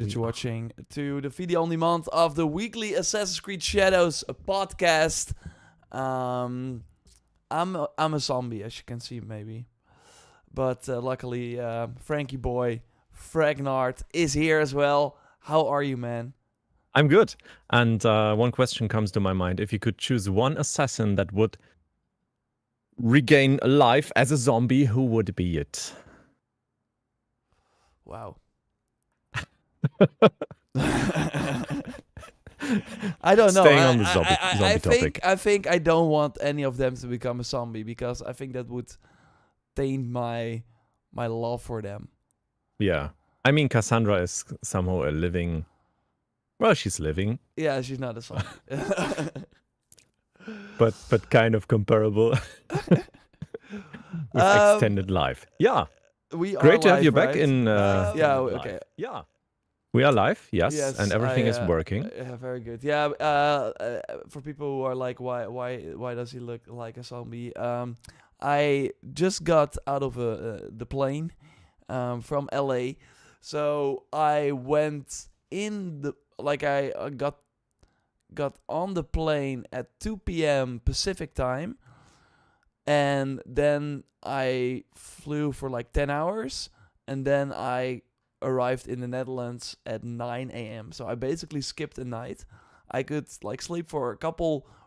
that you're watching to the video on demand of the weekly Assassin's Creed Shadows podcast. I'm a zombie, as you can see, maybe. But luckily, Frankie boy, Fragnard, is here as well. How are you, man? I'm good. And one question comes to my mind. If you could choose one assassin that would regain life as a zombie, who would be it? Wow. I don't know. Staying on the zombie topic. I think I don't want any of them to become a zombie because I think that would taint my love for them. Yeah. I mean, Cassandra is somehow a living... Well, she's living. Yeah, she's not a zombie. but kind of comparable with extended life. Yeah. We are Great to have live, you back right? in yeah, live. okay. Yeah. We are live, yes, and everything is working. Yeah, very good. Yeah, for people who are like, why does he look like a zombie? I just got out of the plane from LA, so I went in the I got on the plane at 2 p.m. Pacific time, and then I flew for like 10 hours, and then I arrived in the Netherlands at 9 a.m. So I basically skipped a night. I could like sleep for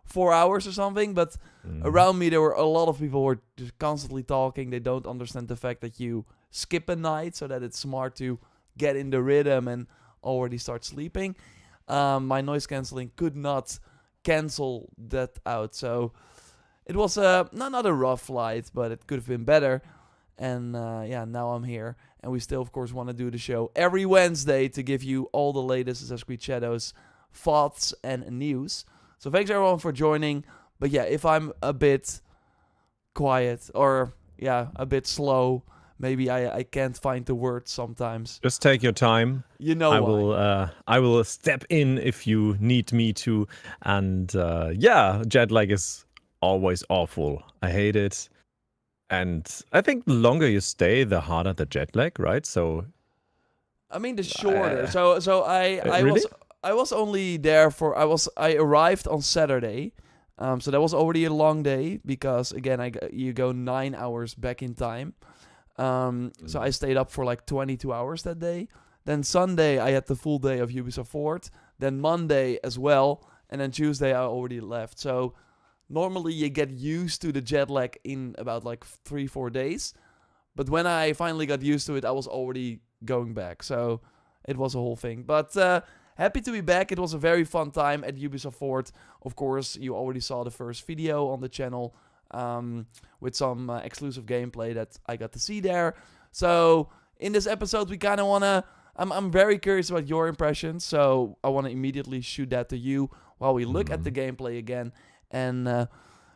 4 hours or something, but around me there were a lot of people who were just constantly talking. They don't understand the fact that you skip a night, so that it's smart to get in the rhythm and already start sleeping. My noise cancelling could not cancel that out, so it was not a rough flight, but it could have been better. And now I'm here. And we still, of course, want to do the show every Wednesday to give you all the latest Assassin's Creed Shadows thoughts and news. So thanks everyone for joining. But yeah, if I'm a bit quiet or a bit slow, maybe I can't find the words sometimes. Just take your time. You know I will step in if you need me to. And jet lag is always awful. I hate it. And I think the longer you stay, the harder the jet lag, right? So, I mean, the shorter. I really? I was only there I arrived on Saturday, so that was already a long day because again you go 9 hours back in time. So I stayed up for like 22 hours that day. Then Sunday I had the full day of Ubisoft Forward. Then Monday as well, and then Tuesday I already left. So normally you get used to the jet lag in about like 3-4 days. But when I finally got used to it, I was already going back. So it was a whole thing. But happy to be back. It was a very fun time at Ubisoft Forward. Of course, you already saw the first video on the channel with some exclusive gameplay that I got to see there. So in this episode, we kind of want to... I'm very curious about your impressions. So I want to immediately shoot that to you while we look at the gameplay again. And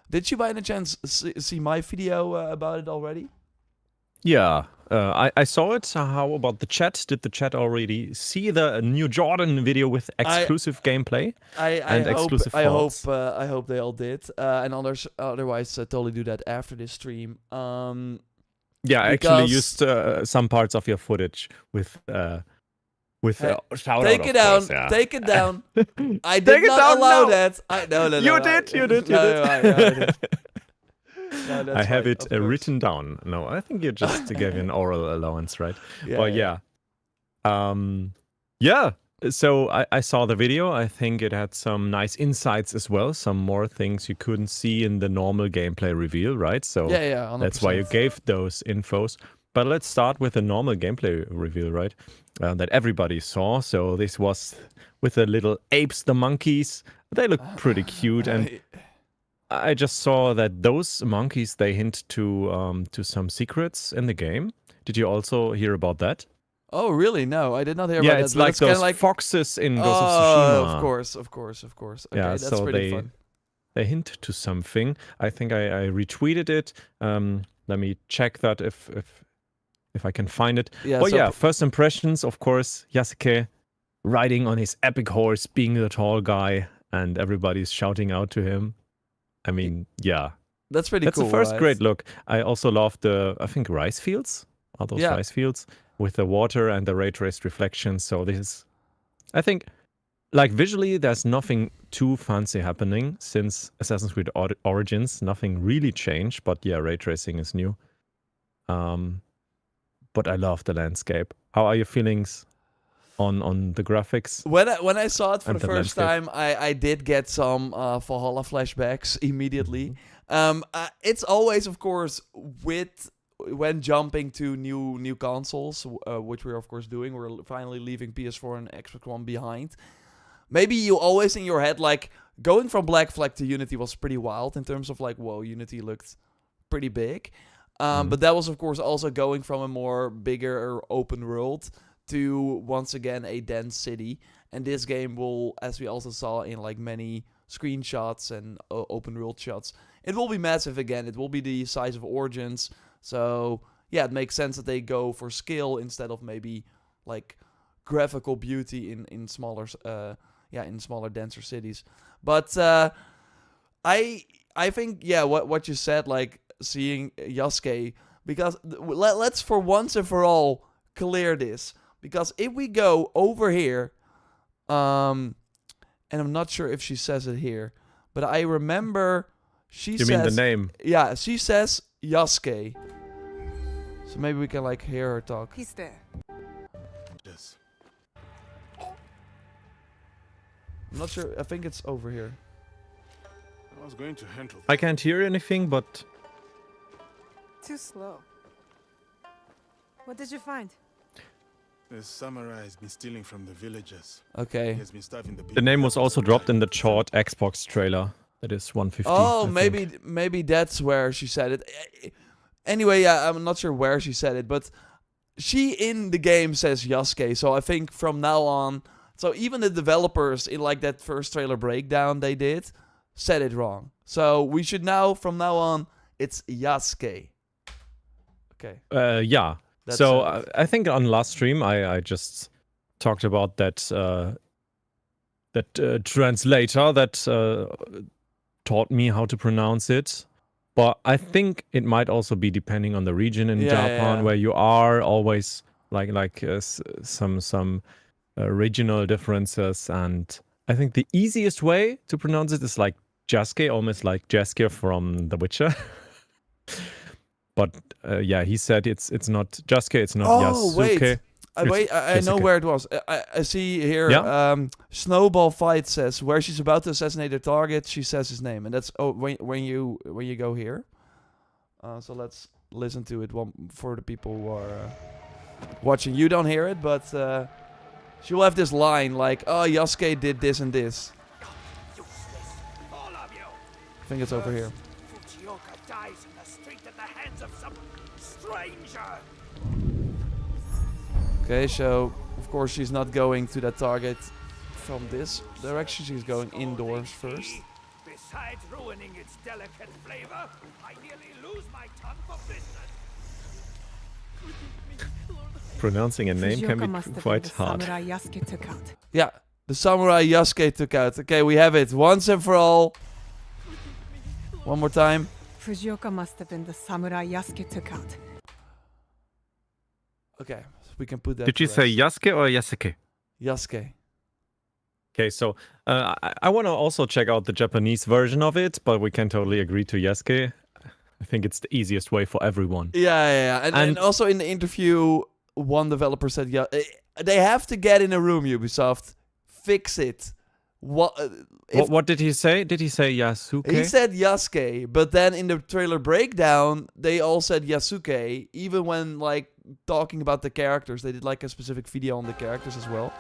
did you by any chance see my video about it already? Yeah, I saw it. How about the chat? Did the chat already see the new Jordan video with exclusive gameplay and exclusive thoughts? I hope they all did. And otherwise, totally do that after this stream. Yeah, I actually used some parts of your footage with shout take out, it down. Course, yeah. Take it down. I did not allow that. No. You did. I did. No, I have right, it written down. No, I think you just gave an oral allowance, right? Yeah, yeah. So I saw the video. I think it had some nice insights as well. Some more things you couldn't see in the normal gameplay reveal, right? So 100%. That's why you gave those infos. But let's start with the normal gameplay reveal, right? That everybody saw. So this was with the little apes, the monkeys. They look pretty cute, and I just saw that those monkeys, they hint to some secrets in the game. Did you also hear about that? Oh, really? No, I did not hear about that. Yeah, it's like those foxes in Ghost of Tsushima. Of course. Okay, Yeah, that's so pretty fun. They hint to something. I think I retweeted it. Let me check that if I can find it. Yeah, first impressions, of course, Yasuke riding on his epic horse, being the tall guy, and everybody's shouting out to him. I mean, yeah. That's pretty cool. That's the first right? great look. I also love I think rice fields. Are those rice fields? With the water and the ray traced reflections. So this is I think, like, visually, there's nothing too fancy happening since Assassin's Creed Origins. Nothing really changed, but yeah, ray tracing is new. But I love the landscape. How are your feelings on the graphics When I saw it for and the the first landscape? time, I did get some Valhalla flashbacks immediately. It's always, of course, when jumping to new consoles, which we're of course doing. We're finally leaving PS4 and Xbox One behind. Maybe you always in your head, like, going from Black Flag to Unity was pretty wild in terms of, like, whoa, Unity looked pretty big. But that was, of course, also going from a more bigger open world to, once again, a dense city. And this game will, as we also saw in, like, many screenshots and open world shots, it will be massive again. It will be the size of Origins. So, yeah, it makes sense that they go for scale instead of maybe, like, graphical beauty in smaller in smaller, denser cities. But I think, yeah, what you said, like, seeing Yasuke, because let's for once and for all clear this. Because if we go over here, and I'm not sure if she says it here, but I remember she says... You mean the name? Yeah, she says Yasuke. So maybe we can, like, hear her talk. He's there. Yes. I'm not sure. I think it's over here. I was going to handle. I can't hear anything, but Too slow. What did you find? The samurai has been stealing from the villagers. Okay. He has been starving the people. the name was also dropped in the short Xbox trailer. That is 150. Oh, I think. maybe that's where she said it. Anyway, yeah, I'm not sure where she said it, but she in the game says Yasuke. So I think from now on, so even the developers in, like, that first trailer breakdown they did said it wrong. So we should now, from now on, it's Yasuke. Okay. Yeah. That's So it. I think on last stream I just talked about that translator that taught me how to pronounce it. But I think it might also be depending on the region in Japan Yeah. where you are. Always some regional differences, and I think the easiest way to pronounce it is like Jasuke, almost like Jaskier from The Witcher. But yeah, he said it's not Jasuke, it's not Oh, Yasuke. wait. I know Jessica. where it was. I see here. Yeah? Snowball Fight says where she's about to assassinate her target. She says his name, and that's when you go here. So let's listen to it for the people who are watching. You don't hear it, but she will have this line like, "Oh, Yasuke did this and this." All of you! I think it's over here. Fujioka dies in the street at the hands of some stranger! Okay, so of course she's not going to that target from this direction. She's going indoors first. Besides ruining its delicate flavor, I nearly lose my tongue for business. Pronouncing a name can Fujioka must be have quite been the hard. samurai Yasuke took out. Yeah, the samurai Yasuke took out. Okay, we have it once and for all. One more time. Fujioka must have been the samurai Yasuke took out. Okay, so we can put that. Did you to say rest. Yasuke or Yasuke? Yasuke? Okay, so I want to also check out the Japanese version of it, but we can totally agree to Yasuke. I think it's the easiest way for everyone. Yeah. And also in the interview, one developer said, "Yeah, they have to get in a room. Ubisoft, fix it." What did he say? Did he say Yasuke? he said Yasuke, but then in the trailer breakdown, they all said Yasuke. Even when, like, talking about the characters, they did, like, a specific video on the characters as well.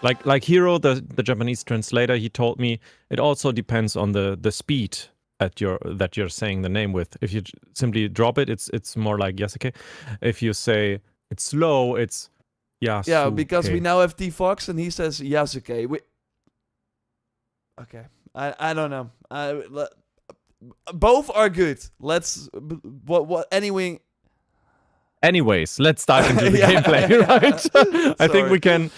Like Hiro, the Japanese translator, he told me it also depends on the speed that you're saying the name with. If you simply drop it, it's more like Yasuke. If you say it's slow, it's Yasuke. Yeah, because we now have T Fox and he says Yasuke. Okay, I don't know. Both are good. Let's anyway. Anyways, let's dive into the gameplay, right? I think we can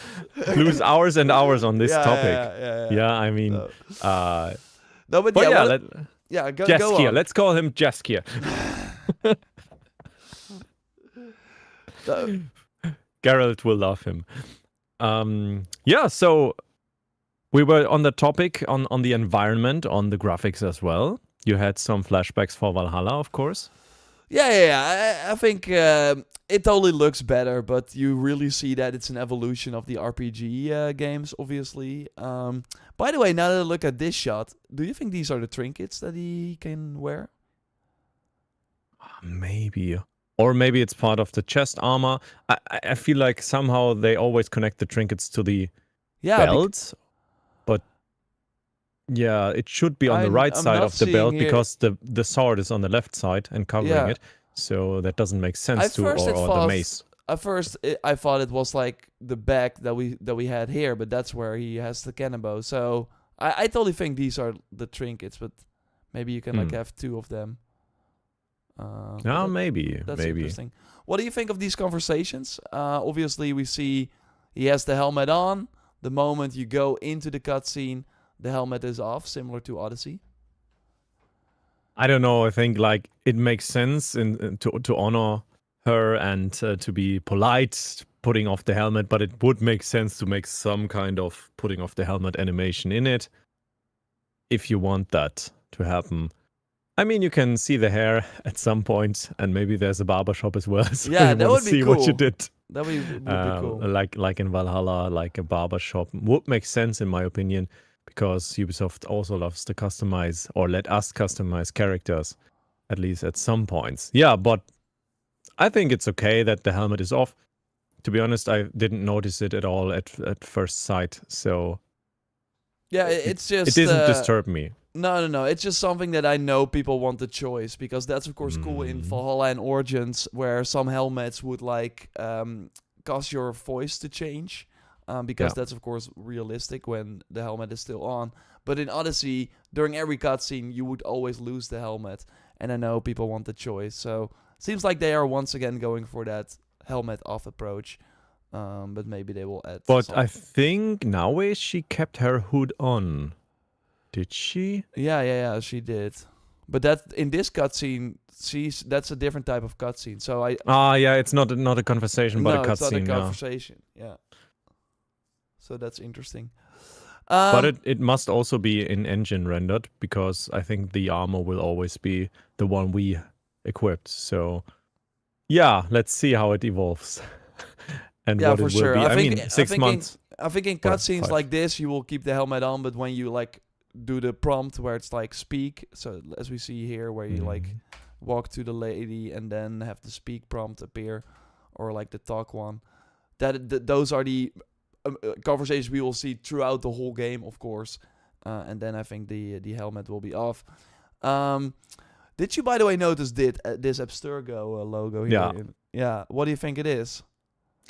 lose hours and hours on this topic. Yeah, I mean, No, but but yeah, go Jaskier. on. Let's call him Jaskier. Geralt will love him. Yeah, so we were on the topic on the environment, on the graphics as well. You had some flashbacks for Valhalla, of course. Yeah. I think it totally looks better, but you really see that it's an evolution of the RPG games, obviously. By the way, now that I look at this shot, do you think these are the trinkets that he can wear? Maybe. Or maybe it's part of the chest armor. I feel like somehow they always connect the trinkets to the Yeah, belt. But yeah, it should be on the right I'm side not of the seeing belt here- because the sword is on the left side and covering Yeah. it. So that doesn't make sense At to first it or the was- mace. At first, I thought it was like the back that we had here, but that's where he has the cannonbow. So I totally think these are the trinkets, but maybe you can like have two of them. But No, maybe. that's Maybe. interesting. What do you think of these conversations? Obviously, we see he has the helmet on. The moment you go into the cutscene, the helmet is off, similar to Odyssey. I don't know. I think like it makes sense to honor her and to be polite, putting off the helmet. But it would make sense to make some kind of putting off the helmet animation in it, if you want that to happen. I mean, you can see the hair at some point, and maybe there's a barber shop as well. So Yeah, you that wanna would be see what you cool. did. That would be cool. Like in Valhalla, like a barber shop would make sense in my opinion, because Ubisoft also loves to customize or let us customize characters, at least at some points. Yeah, but I think it's okay that the helmet is off. To be honest, I didn't notice it at all at first sight, so Yeah, it's just it didn't disturb me. No. It's just something that I know people want the choice, because that's of course cool in Valhalla and Origins, where some helmets would like cause your voice to change, because that's of course realistic when the helmet is still on. But in Odyssey, during every cutscene, you would always lose the helmet, and I know people want the choice. So seems like they are once again going for that helmet off approach. But maybe they will add. But some. I think nowadays she kept her hood on. Did she? Yeah, she did. But that in this cutscene, that's a different type of cutscene. So Yeah, it's not a conversation, but no, a it's not a cutscene. Yeah. conversation. Yeah. So that's interesting. But it must also be in engine rendered, because I think the armor will always be the one we equipped. So yeah, let's see how it evolves. And yeah, what for it will sure. be. I think, mean, 6 think months. I think in or cutscenes 5. like this, you will keep the helmet on, but when you like do the prompt where it's like speak, so as we see here, where you like walk to the lady and then have the speak prompt appear, or like the talk one, those are the conversations we will see throughout the whole game, of course. And then I think the helmet will be off. Did you, by the way, notice this Abstergo logo here? Yeah. Yeah. What do you think it is?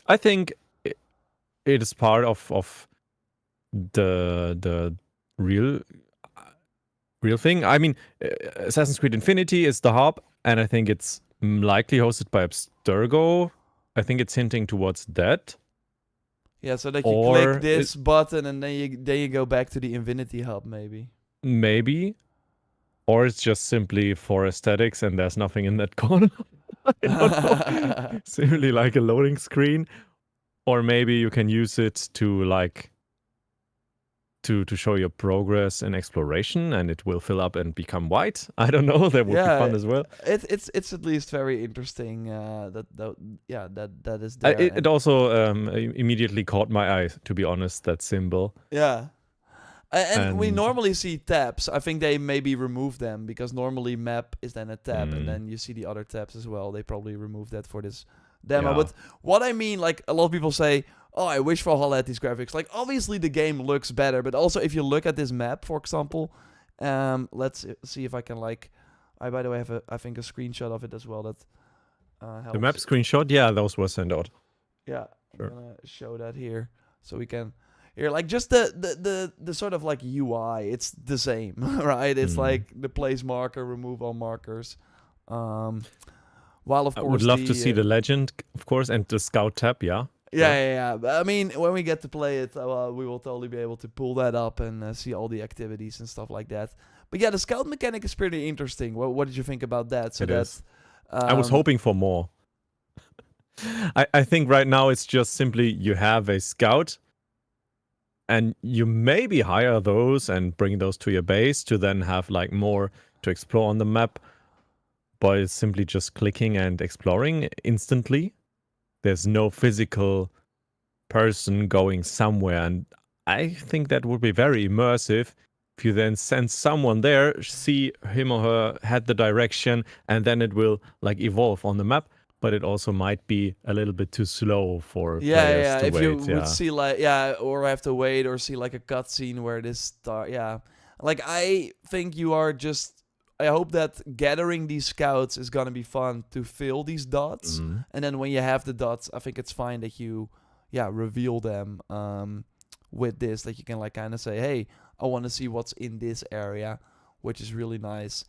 I think it is part of the real thing. I mean, Assassin's Creed Infinity is the hub, and I think it's likely hosted by Abstergo. I think it's hinting towards that. Yeah, so that you Or click this button and then you go back to the Infinity Hub, maybe. Maybe. Or it's just simply for aesthetics and there's nothing in that corner. I don't know. Simply like a loading screen. Or maybe you can use it to like to show your progress in exploration, and it will fill up and become white. I don't know. That would be fun as well. It's at least very interesting. That is there. It also immediately caught my eye, to be honest, that symbol. Yeah. And we And- normally see tabs. I think they maybe remove them, because normally map is then a tab, and then you see the other tabs as well. They probably removed that for this demo. Yeah. But what I mean, like, a lot of people say, oh, I wish Valhalla had these graphics. Like, obviously the game looks better, but also if you look at this map, for example, let's see if I can, like, I, by the way, have I think a screenshot of it as well that helps. The map screenshot, yeah, those were sent out. Yeah, Sure. I'm gonna show that here, so we can here, like, just the sort of like UI. It's the same, right? It's like the place marker, remove all markers. While of I course would love to see the legend, of course, and the scout tab, yeah. Yeah. But I mean, when we get to play it, we will totally be able to pull that up and see all the activities and stuff like that. But yeah, the scout mechanic is pretty interesting. What did you think about that? So It that's is. I was hoping for more. I think right now it's just simply you have a scout and you maybe hire those and bring those to your base to then have like more to explore on the map. But it's simply just clicking and exploring instantly. There's no physical person going somewhere. And I think that would be very immersive if you then send someone there, see him or her had the direction, and then it will like evolve on the map. But it also might be a little bit too slow for players to If wait. you would see like or have to wait or see like a cutscene where this start. Like I think you are just. I hope that gathering these scouts is gonna be fun to fill these dots, Mhm. and then when you have the dots, I think it's fine that you, reveal them with this. That you can like kind of say, hey, I want to see what's in this area, which is really nice.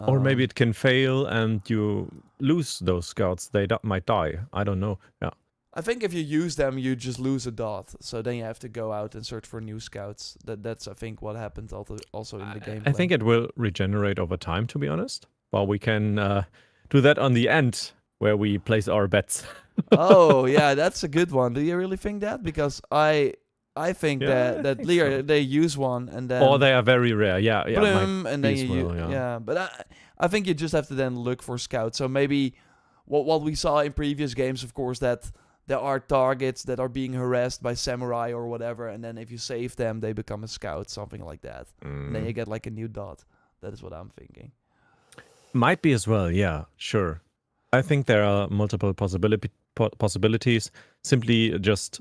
Or maybe it can fail and you lose those scouts. They might die. I don't know. Yeah. I think if you use them, you just lose a dot. So then you have to go out and search for new scouts. That's I think what happened also in the game. I think it will regenerate over time, to be honest. Well, we can do that on the end where we place our bets. Oh yeah, that's a good one. Do you really think that? Because I think Yeah, I that think Lear, so. they use one and then Or they are very rare. Yeah, yeah. bloom, might and be then as you well, yeah. But I think you just have to then look for scouts. So maybe what we saw in previous games, of course, that there are targets that are being harassed by samurai or whatever, and then if you save them, they become a scout, something like that. And then you get like a new dot. That is what I'm thinking. Might be as well, yeah, sure. I think there are multiple possibilities. Simply just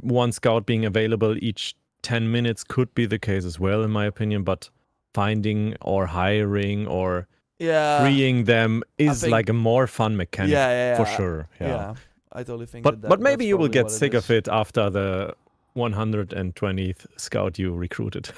one scout being available each 10 minutes could be the case as well, in my opinion, but finding or hiring or freeing them is think- like a more fun mechanic for Yeah, sure. Yeah. Yeah, I totally think But maybe that's you will probably get what sick is. of it after the 120th scout you recruited.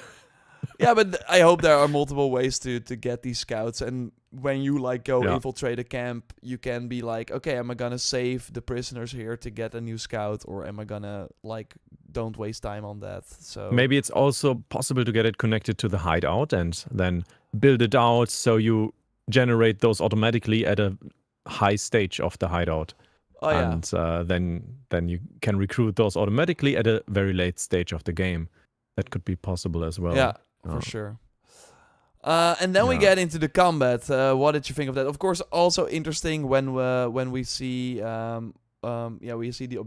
Yeah, but I hope there are multiple ways to get these scouts, and when you like go infiltrate a camp, you can be like, okay, am I gonna save the prisoners here to get a new scout, or am I gonna like don't waste time on that? So Maybe it's also possible to get it connected to the hideout and then build it out so you generate those automatically at a high stage of the hideout. Oh yeah, And then you can recruit those automatically at a very late stage of the game. That could be possible as well. yeah, for sure. And then we get into the combat. What did you think of that? Of course, also interesting when we see we see the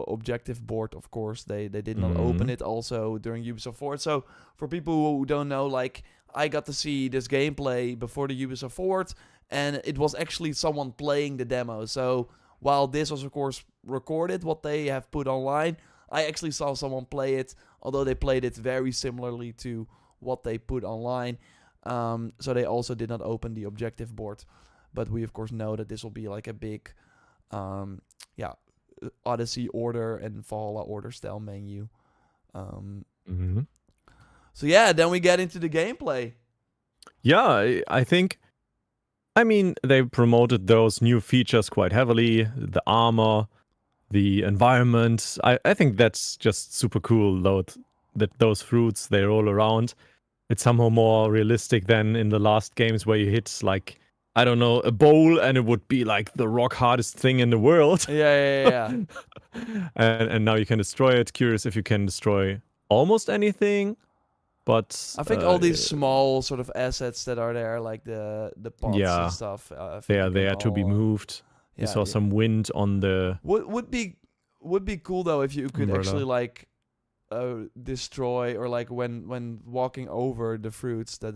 objective board. Of course, they did not open it also during Ubisoft Forward. So for people who don't know, like I got to see this gameplay before the Ubisoft Forward, and it was actually someone playing the demo. So while this was of course recorded, what they have put online, I actually saw someone play it. Although they played it very similarly to what they put online. So they also did not open the objective board. But we, of course, know that this will be like a big Odyssey order and Valhalla order style menu. So yeah, then we get into the gameplay. Yeah, I think... I mean, they promoted those new features quite heavily. The armor, the environment. I think that's just super cool, though, that those fruits, they roll around. It's somehow more realistic than in the last games where you hit, like, I don't know, a bowl and it would be like the rock hardest thing in the world. Yeah. and now you can destroy it. Curious if you can destroy almost anything. But I think all these small sort of assets that are there, like the pots and stuff, they are there to be moved. You saw some wind on the... Would be cool though if you could umbrella. actually like destroy, or like when walking over the fruits that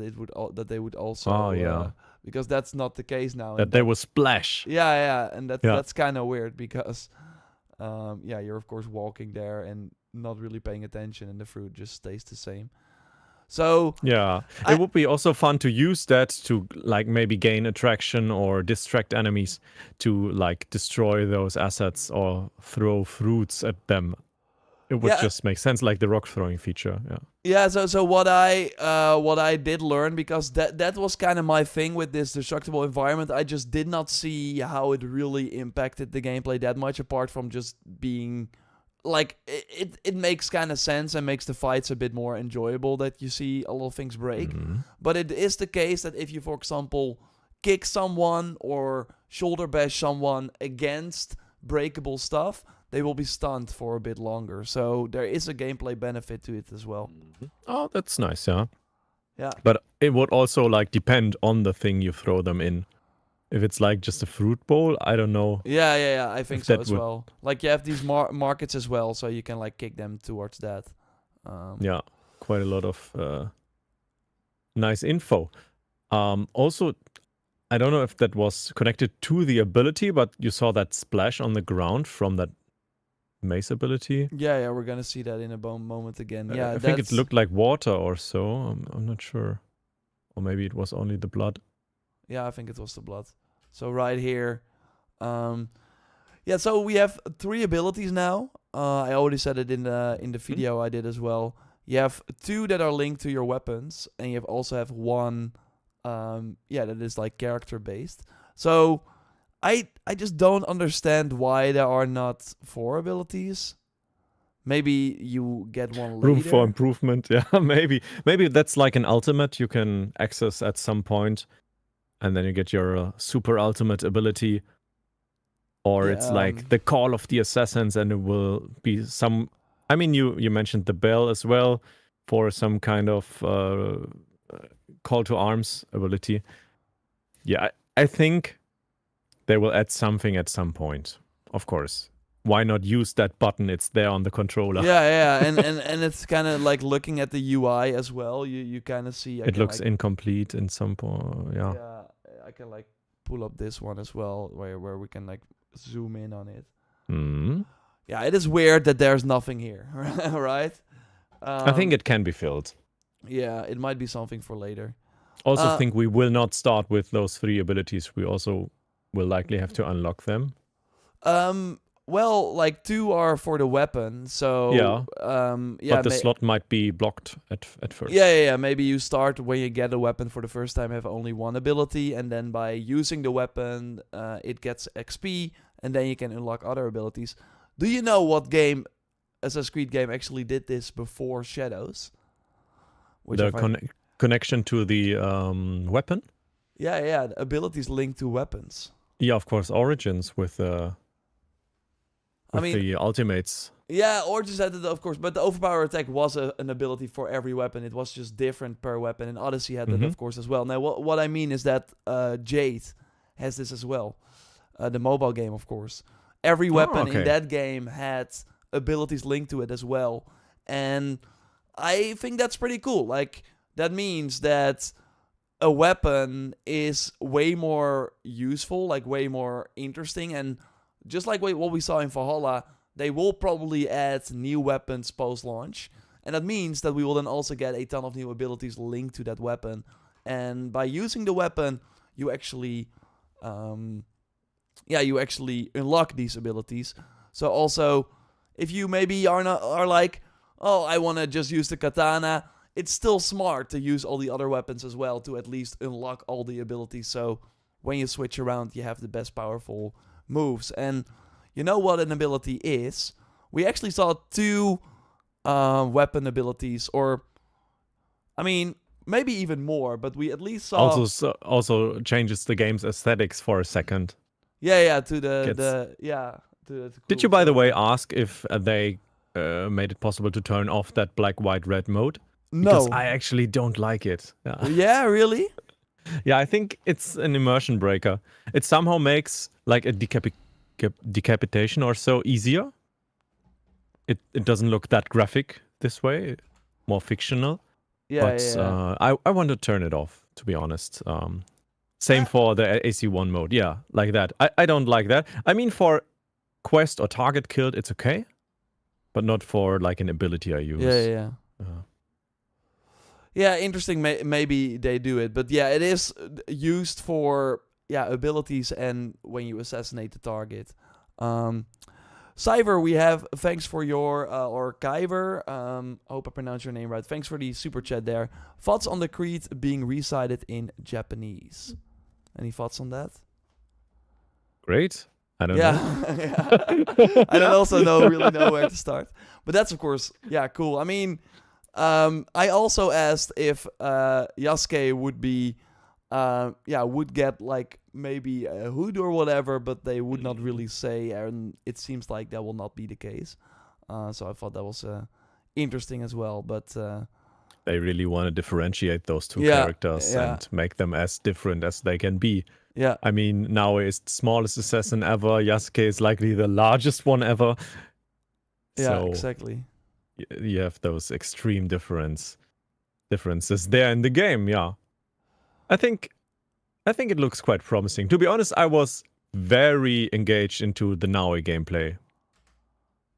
they would also because that's not the case now. That they will splash. And that's kind of weird because you're of course walking there and not really paying attention, and the fruit just stays the same. So yeah, it would be also fun to use that to like maybe gain attraction or distract enemies to like destroy those assets or throw fruits at them. It would just make sense, like the rock throwing feature. So what I did learn, because that was kind of my thing with this destructible environment, I just did not see how it really impacted the gameplay that much, apart from just being like it makes kind of sense and makes the fights a bit more enjoyable that you see a lot of things break. But it is the case that if you, for example, kick someone or shoulder bash someone against breakable stuff, they will be stunned for a bit longer. So there is a gameplay benefit to it as well. Oh, that's nice, yeah. Yeah. But it would also like depend on the thing you throw them in. If it's like just a fruit bowl, I don't know. Yeah. I think If so that as would- well. Like you have these markets as well, so you can like kick them towards that. Yeah, quite a lot of nice info. Also, I don't know if that was connected to the ability, but you saw that splash on the ground from that mace ability. Yeah, we're gonna see that in a moment again. Yeah, I think it that's- looked like water or so. I'm not sure. Or maybe it was only the blood. Yeah, I think it was the blood. So right here, yeah. So we have 3 abilities now. I already said it in the video I did as well. You have 2 that are linked to your weapons, and you also have 1, that is like character based. So I just don't understand why there are not 4 abilities. Maybe you get one later. Room for improvement. Yeah, maybe that's like an ultimate you can access at some point, and then you get your super ultimate ability. Or it's like the call of the assassins, and it will be some. I mean, you mentioned the bell as well for some kind of call to arms ability. Yeah, I think they will add something at some point. Of course, why not use that button? It's there on the controller. Yeah, and it's kind of like looking at the UI as well. You kind of see It looks incomplete in some point. Yeah. Yeah, I can like pull up this one as well, where we can like zoom in on it. Yeah, it is weird that there's nothing here, right? I think it can be filled. Yeah, it might be something for later. Also, think we will not start with those 3 abilities. We also will likely have to unlock them. Well, like 2 are for the weapon, so Yeah. But the ma- slot might be blocked at first. Yeah. Maybe you start when you get a weapon for the first time, have only 1 ability, and then by using the weapon, it gets XP, and then you can unlock other abilities. Do you know what game, Assassin's Creed game, actually did this before Shadows? Which I The find- connection to the weapon. Yeah, the abilities linked to weapons. Yeah, of course, Origins with the ultimates. Yeah, Origins had it, of course, but the overpower attack was an ability for every weapon. It was just different per weapon, and Odyssey had that, of course, as well. Now, what I mean is that Jade has this as well. The mobile game, of course. Every weapon in that game had abilities linked to it as well. And I think that's pretty cool. Like, that means that a weapon is way more useful, like way more interesting, and just like what we saw in Valhalla, they will probably add new weapons post-launch. And that means that we will then also get a ton of new abilities linked to that weapon. And by using the weapon, you actually unlock these abilities. So also, if you maybe are like, oh, I want to just use the katana, it's still smart to use all the other weapons as well to at least unlock all the abilities. So when you switch around, you have the best powerful moves. And you know what an ability is? We actually saw 2 weapon abilities, or I mean, maybe even more, but we at least saw Also changes the game's aesthetics for a second. Yeah, to the Did you, by the way, ask if they made it possible to turn off that black, white, red mode? No. Because I actually don't like it. Yeah, really? Yeah, I think it's an immersion breaker. It somehow makes like a decapitation or so easier. It doesn't look that graphic this way, more fictional. Yeah, I want to turn it off, to be honest. Same for the AC1 mode. Yeah, like that. I don't like that. I mean, for quest or target killed, it's okay. But not for like an ability I use. Yeah. Yeah, interesting. Maybe they do it, but yeah, it is used for abilities and when you assassinate the target. Cyver, we have thanks for your or Kyver. Hope I pronounced your name right. Thanks for the super chat there. Thoughts on the Creed being recited in Japanese? Any thoughts on that? Great. I don't know. Yeah. I don't also really know where to start. But that's, of course, cool. I mean, I also asked if Yasuke would be would get like maybe a hood or whatever, but they would not really say, and it seems like that will not be the case. So I thought that was interesting as well. But They really want to differentiate those two Yeah, characters yeah. and make them as different as they can be. yeah, I mean, Nao is the smallest assassin ever. Yasuke is likely the largest one ever. So exactly. you have those extreme differences there in the game. Yeah, I think it looks quite promising. To be honest, I was very engaged into the Naui gameplay.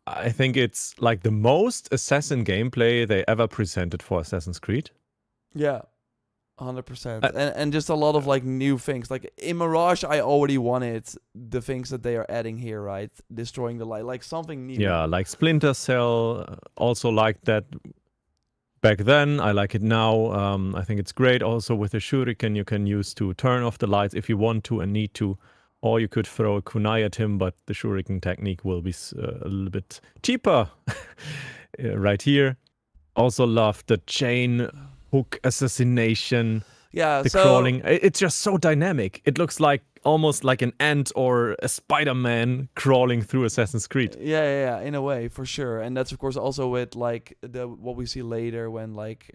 I think it's like the most assassin gameplay they ever presented for Assassin's Creed. Yeah, 100%. Uh, And just a lot of like new things. Like in Mirage, I already wanted the things that they are adding here, right? Destroying the light, like something new. Yeah, like Splinter Cell, also liked that back then. I like it now. I think it's great. Also with the shuriken, you can use to turn off the lights if you want to and need to. Or you could throw a kunai at him, but the shuriken technique will be a little bit cheaper right here. Also love the chain hook assassination, Yeah, the so crawling. It's just so dynamic. It looks like almost like an ant or a Spider-Man crawling through Assassin's Creed. yeah, in a way, for sure. And that's of course also with like what we see later when like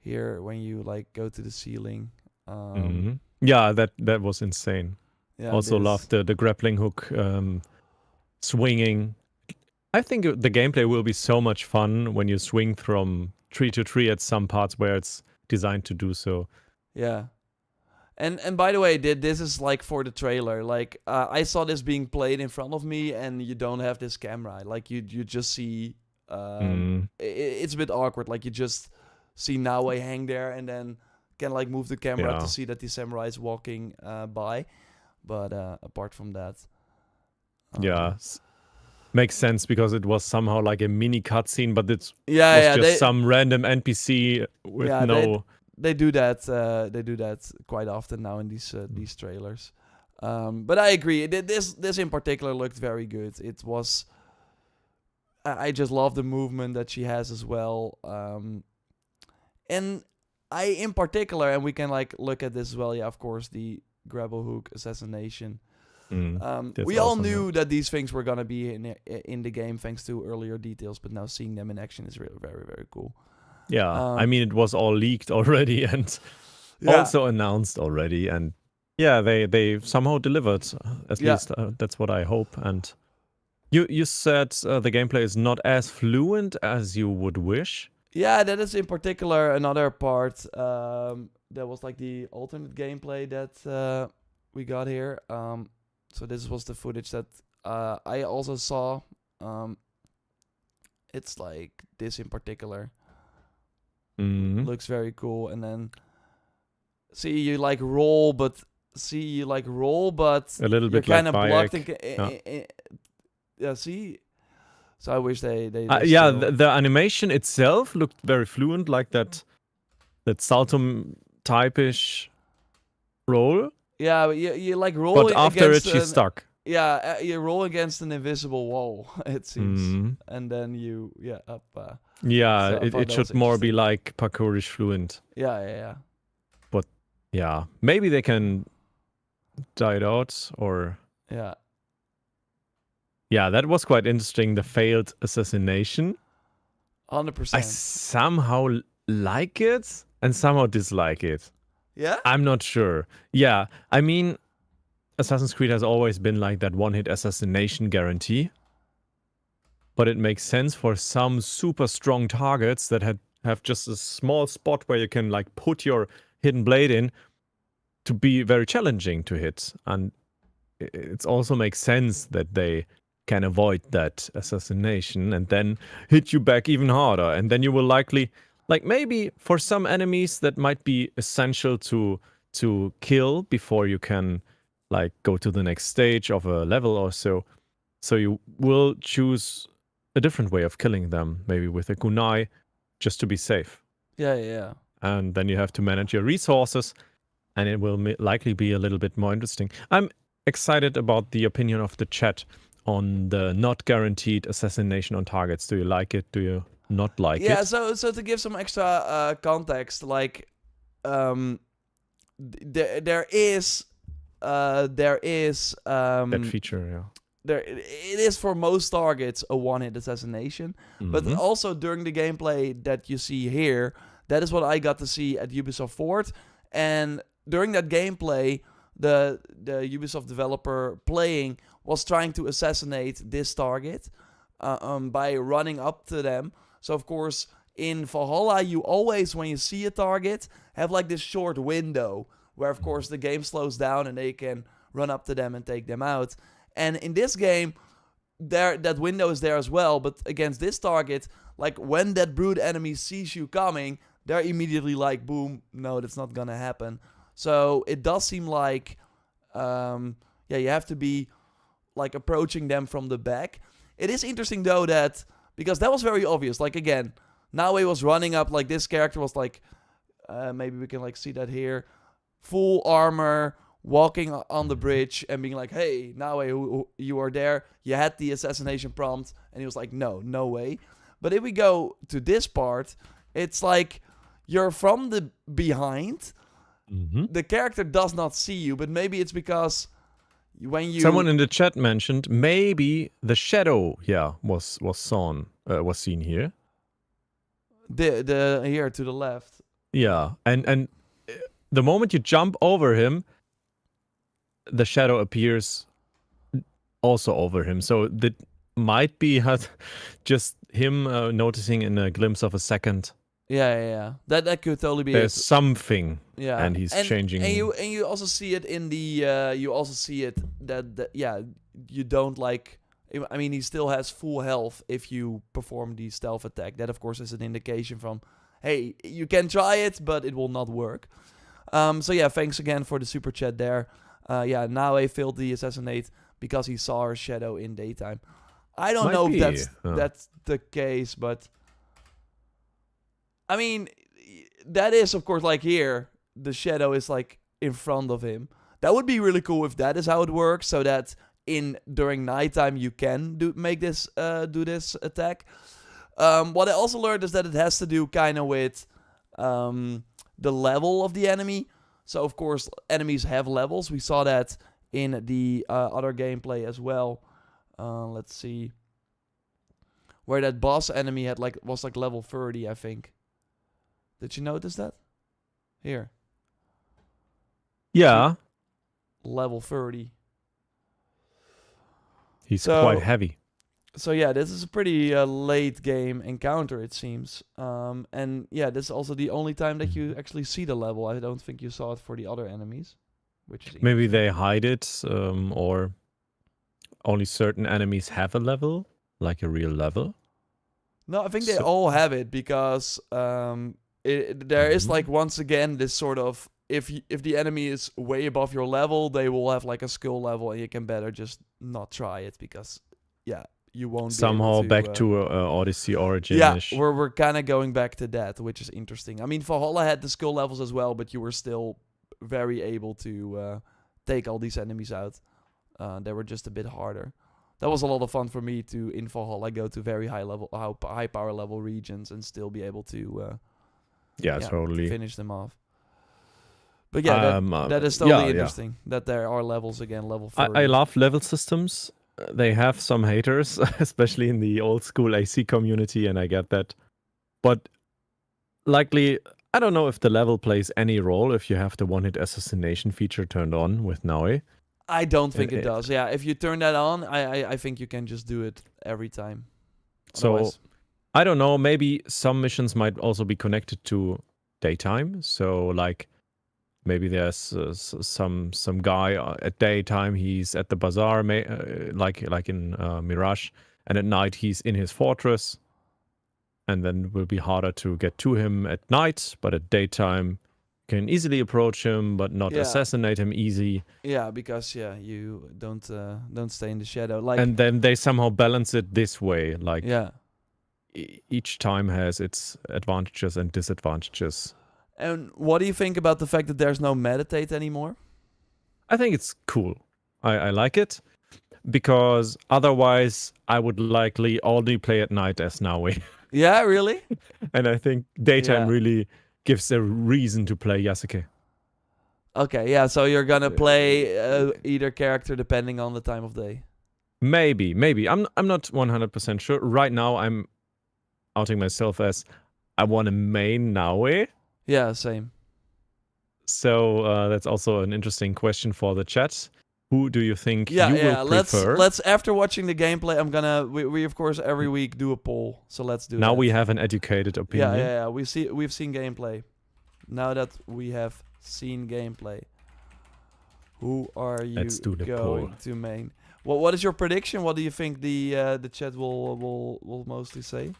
here when you like go to the ceiling. Mhm. Yeah, that was insane. Yeah, Also this- loved the grappling hook swinging. I think the gameplay will be so much fun when you swing from tree to tree at some parts where it's designed to do so. Yeah. And by the way, this is like for the trailer. Like I saw this being played in front of me, and you don't have this camera. Like you just see. It's a bit awkward. Like you just see Naue hang there, and then can like move the camera Yeah. to see that the samurai is walking by. But apart from that, Yeah. Makes sense because it was somehow like a mini cutscene, but it was yeah, just some random NPC with Yeah, no. they do that. They do that quite often now in these trailers. But I agree. This in particular looked very good. It was. I just love the movement that she has as well. And I in particular, and we can like look at this as well. Yeah, of course, the grapple hook assassination. That's We all awesome, knew that these things were gonna be in the game thanks to earlier details, but now seeing them in action is really very, very cool. Yeah, I mean, it was all leaked already and also announced already, and yeah, they somehow delivered. At Yeah. least that's what I hope. And you said the gameplay is not as fluent as you would wish. Yeah, that is in particular another part. That was like the alternate gameplay that we got here. So this was the footage that I also saw. It's like this in particular. Mhm. Looks very cool. And then see you like roll, but A little you're bit like kind of blocked. Bayek. Yeah, see. So I wish they Yeah, still- the animation itself looked very fluent, like that Saltum type-ish roll. yeah, but you like roll. But after it, against she's stuck. Yeah, you roll against an invisible wall, it seems, Mhm. and then you up. Yeah, So I it thought that should was more be like parkourish fluent. Yeah. Yeah, maybe they can die it out, or Yeah. yeah, that was quite interesting. The failed assassination. 100%. I somehow like it and somehow dislike it. Yeah. I'm not sure. Yeah, I mean, Assassin's Creed has always been like that one-hit assassination guarantee. But it makes sense for some super strong targets that have just a small spot where you can like put your hidden blade in to be very challenging to hit. And it also makes sense that they can avoid that assassination and then hit you back even harder. And then you will likely, like maybe for some enemies that might be essential to kill before you can like go to the next stage of a level or so. So you will choose a different way of killing them, maybe with a kunai, just to be safe. Yeah. And then you have to manage your resources, and it will likely be a little bit more interesting. I'm excited about the opinion of the chat on the not guaranteed assassination on targets. Do you like it? Do you not like Yeah. it? So to give some extra context, like there is That feature, yeah. it is for most targets a one-hit assassination, but Mhm. also during the gameplay that you see here, that is what I got to see at Ubisoft Forward, and during that gameplay, the Ubisoft developer playing was trying to assassinate this target by running up to them. So of course, in Valhalla, you always, when you see a target, have like this short window where of course the game slows down and they can run up to them and take them out. And in this game, that window is there as well, but against this target, like when that brute enemy sees you coming, they're immediately like, boom, no, that's not gonna happen. So it does seem like, you have to be like approaching them from the back. It is interesting though that, because that was very obvious, like again, Naue was running up, like this character was like, maybe we can like see that here, full armor, walking on the bridge and being like, hey, Naue, you are there. You had the assassination prompt. And he was like, no way. But if we go to this part, it's like you're from the behind. Mhm. The character does not see you, but maybe it's because when you... Someone in the chat mentioned maybe the shadow, was seen here. The here to the left. Yeah, and the moment you jump over him, the shadow appears also over him. So that might be just him noticing in a glimpse of a second. Yeah. That could totally be There's it. something, Yeah, and he's changing. And you also see it in the you also see it that you don't like. I mean, he still has full health if you perform the stealth attack. That of course is an indication from, hey, you can try it, but it will not work. So yeah, thanks again for the super chat there. Naue failed the assassinate because he saw her shadow in daytime. I don't know if that's the case, but I mean, that is of course like here, the shadow is like in front of him. That would be really cool if that is how it works, so that during nighttime you can do this attack. What I also learned is that it has to do kind of with the level of the enemy. So of course enemies have levels. We saw that in the other gameplay as well. Let's see, where that boss enemy was like level 30, I think. Did you notice that? Here. Yeah. Level 30. He's quite heavy. So yeah, this is a pretty late game encounter, it seems. And yeah, this is also the only time that you actually see the level. I don't think you saw it for the other enemies. Which is Maybe they hide it, or only certain enemies have a level, like a real level. No, I think they all have it because there is like once again this sort of, if the enemy is way above your level, they will have like a skill level, and you can better just not try it because you won't somehow be able back to Odyssey Origin. Yeah, we're kind of going back to that, which is interesting. I mean, Valhalla had the skill levels as well, but you were still very able to take all these enemies out. They were just a bit harder. That was a lot of fun for me to, in Valhalla, go to very high power level regions and still be able to totally finish them off. But yeah, that is totally interesting that there are levels again, level 30. I love level systems. They have some haters, especially in the old school AC community, and I get that. But likely, I don't know if the level plays any role if you have the one-hit assassination feature turned on with Naue. I don't think it does. Yeah, if you turn that on, I think you can just do it every time. Otherwise, So, I don't know, maybe some missions might also be connected to daytime. So, like, maybe there's some guy at daytime, he's at the bazaar, like in Mirage, and at night he's in his fortress. And then it will be harder to get to him at night, but at daytime can easily approach him, but not assassinate him easy. Yeah, because you don't stay in the shadow. Like, and then they somehow balance it this way. Like, each time has its advantages and disadvantages. And what do you think about the fact that there's no meditate anymore? I think it's cool. I like it, because otherwise I would likely only play at night as Naue. Yeah, really? And I think daytime really gives a reason to play Yasuke. Okay, yeah. So you're gonna play either character depending on the time of day. Maybe. I'm not 100% sure. Right now, I'm outing myself as I want to main Naue. Yeah, same. So that's also an interesting question for the chat. Who do you think you will prefer? Let's after watching the gameplay, we of course every week do a poll. So let's do now that. we have an educated opinion. Yeah. We've seen gameplay. Now that we have seen gameplay, who are you Let's do the going poll. to main? What is your prediction? What do you think the chat will mostly say?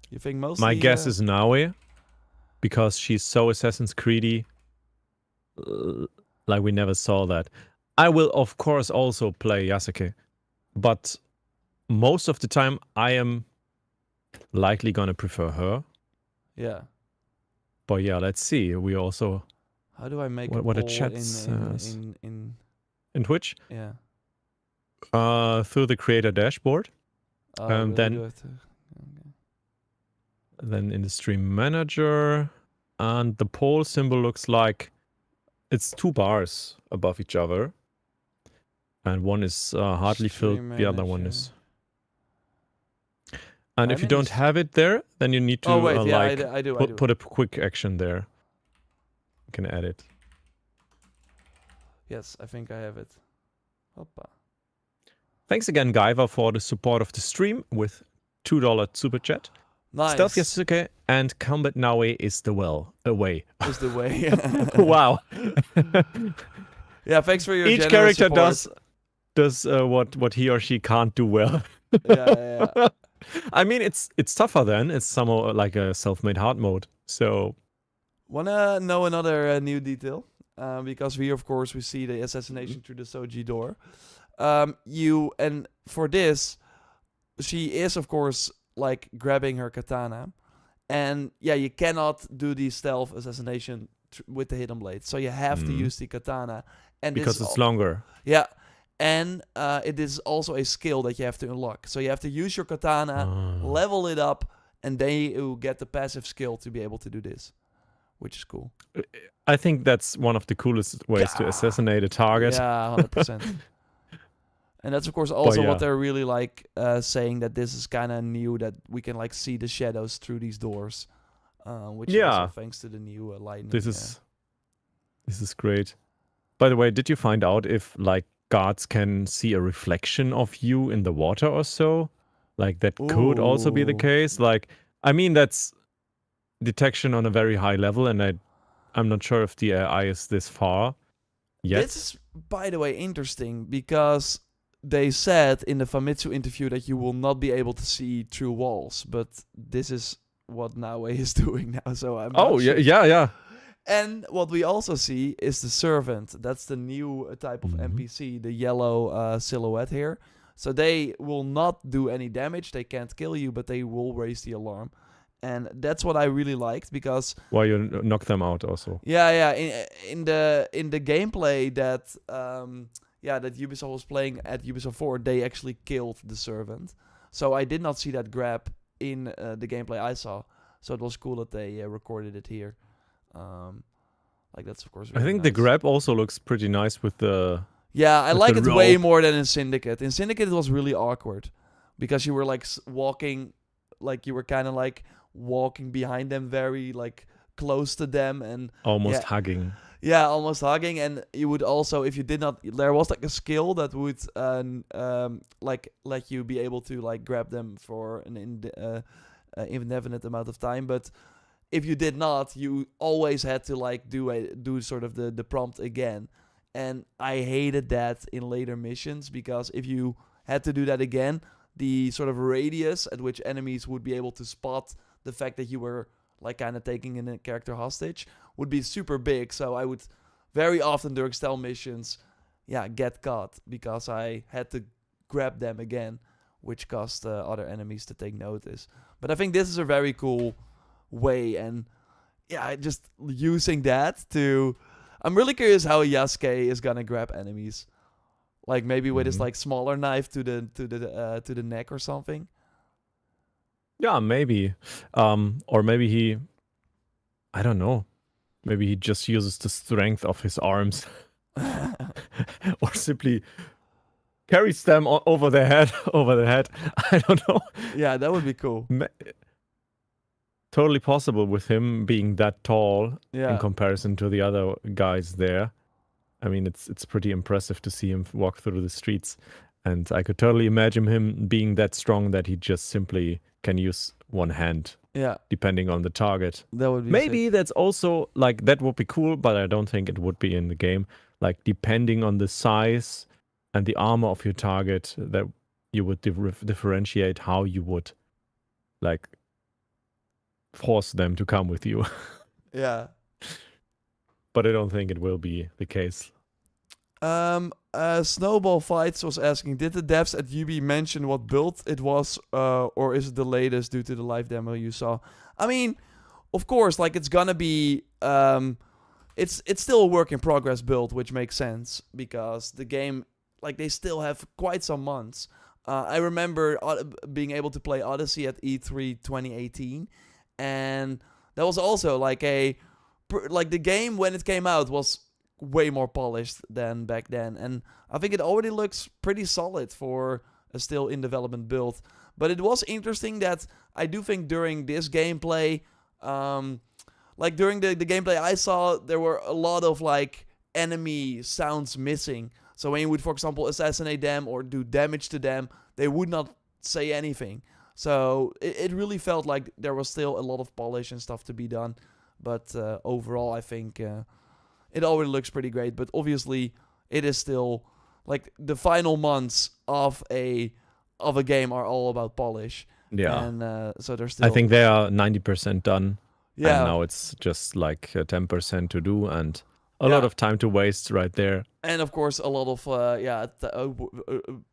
You think mostly? My guess is Naue, because she's so Assassin's Creedy, like we never saw that. I will of course also play Yasuke, but most of the time I am likely gonna prefer her. Yeah. But yeah, let's see. We also How do I make what a the poll chat in says. in In Twitch, yeah? through the creator dashboard, Really then- do I have to- okay. then in the stream manager, and the poll symbol looks like it's 2 bars above each other, and one is hardly filled, Stream the other one manager. is. And I'm if you in the don't have it there, then you need to Oh wait, yeah, like I do. put a quick action there. You can add it. Yes, I think I have it. Hoppa. Thanks again, Gaiva, for the support of the stream with $2 super chat. Nice. Stealth Yasuke and Combat Naue is the way. Is the way. Wow. Yeah, thanks for your Each generous character support. does what he or she can't do well. Yeah. I mean, it's tougher then. It's somehow like a self-made hard mode. So Wanna know another new detail? Because we see the assassination through the Soji door. And for this, she is of course like grabbing her katana, and yeah, you cannot do the stealth assassination with the hidden blade, so you have to use the katana, and because this it's longer. Yeah, and it is also a skill that you have to unlock. So you have to use your katana, level it up, and then you get the passive skill to be able to do this, which is cool. I think that's one of the coolest ways to assassinate a target. Yeah, 100%. And that's of course also yeah. what they're really like saying, that this is kind of new, that we can like see the shadows through these doors, which is also thanks to the new lightning. This is great. By the way, did you find out if like guards can see a reflection of you in the water or so? Like that could also be the Ooh. case. Like, I mean, that's detection on a very high level, and I'm not sure if the AI is this far yet. This is, by the way, interesting, because they said in the Famitsu interview that you will not be able to see through walls, but this is what Naue is doing now, so I'm not sure. yeah. And what we also see is the servant. That's the new type of NPC, the yellow silhouette here. So they will not do any damage, they can't kill you, but they will raise the alarm. And that's what I really liked, because Why you knock them out also. yeah, in the gameplay that that Ubisoft was playing at Ubisoft 4, they actually killed the servant. So I did not see that grab in the gameplay I saw. So it was cool that they recorded it here. Like that's of course really I think nice. the grab also looks pretty nice with the... Yeah, I with like the it way rope. more than in Syndicate. In Syndicate it was really awkward, because you were like walking, like you were kind of like walking behind them, very like close to them, and Almost yeah. hugging. Yeah, almost hugging. And you would also, if you did not, there was like a skill that would like let you be able to like grab them for an indefinite amount of time. But if you did not, you always had to like do sort of the prompt again. And I hated that in later missions, because if you had to do that again, the sort of radius at which enemies would be able to spot the fact that you were like kind of taking in a character hostage would be super big. So I would very often during stealth missions, get caught, because I had to grab them again, which caused other enemies to take notice. But I think this is a very cool way, and just using that to... I'm really curious how Yasuke is gonna grab enemies, like maybe with his like smaller knife to the neck or something. Yeah, maybe. Or maybe he I don't know. Maybe he just uses the strength of his arms, or simply carries them over their head. Over their head. I don't know. Yeah, that would be cool. Totally possible with him being that tall Yeah. in comparison to the other guys there. I mean, it's pretty impressive to see him walk through the streets, and I could totally imagine him being that strong that he just simply can use one hand. Yeah, Depending on the target. that would be Maybe sick. that's also like that would be cool, but I don't think it would be in the game. Like depending on the size and the armor of your target, that you would differentiate how you would like force them to come with you. Yeah. But I don't think it will be the case. Snowball Fights was asking, did the devs at UB mention what build it was, or is it the latest due to the live demo you saw? I mean, of course, like it's gonna be, it's still a work in progress build, which makes sense because the game, like they still have quite some months. I remember being able to play Odyssey at E3 2018, and that was also like the game when it came out was way more polished than back then, and I think it already looks pretty solid for a still in development build. But it was interesting that I do think during this gameplay, like during the gameplay I saw, there were a lot of like enemy sounds missing. So when you would, for example, assassinate them or do damage to them, they would not say anything. So it really felt like there was still a lot of polish and stuff to be done. But overall, I think it already looks pretty great. But obviously, it is still like the final months of a game are all about polish. Yeah. And so there's still. I think they are 90% done. Yeah. And now it's just like 10% to do and a lot of time to waste right there. And of course, a lot of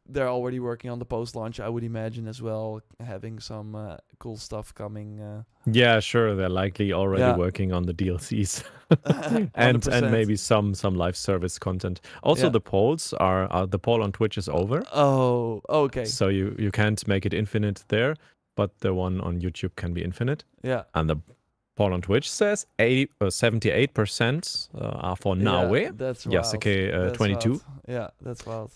they're already working on the post-launch, I would imagine, as well, having some cool stuff coming. Yeah, sure. They're likely already working on the DLCs and maybe some live service content. Also, the polls the poll on Twitch is over. Oh, okay. So you can't make it infinite there, but the one on YouTube can be infinite. Yeah. And the poll on Twitch says 78% are for Naue. Yeah, that's wild. Yasuke 22. Wild. Yeah, that's wild.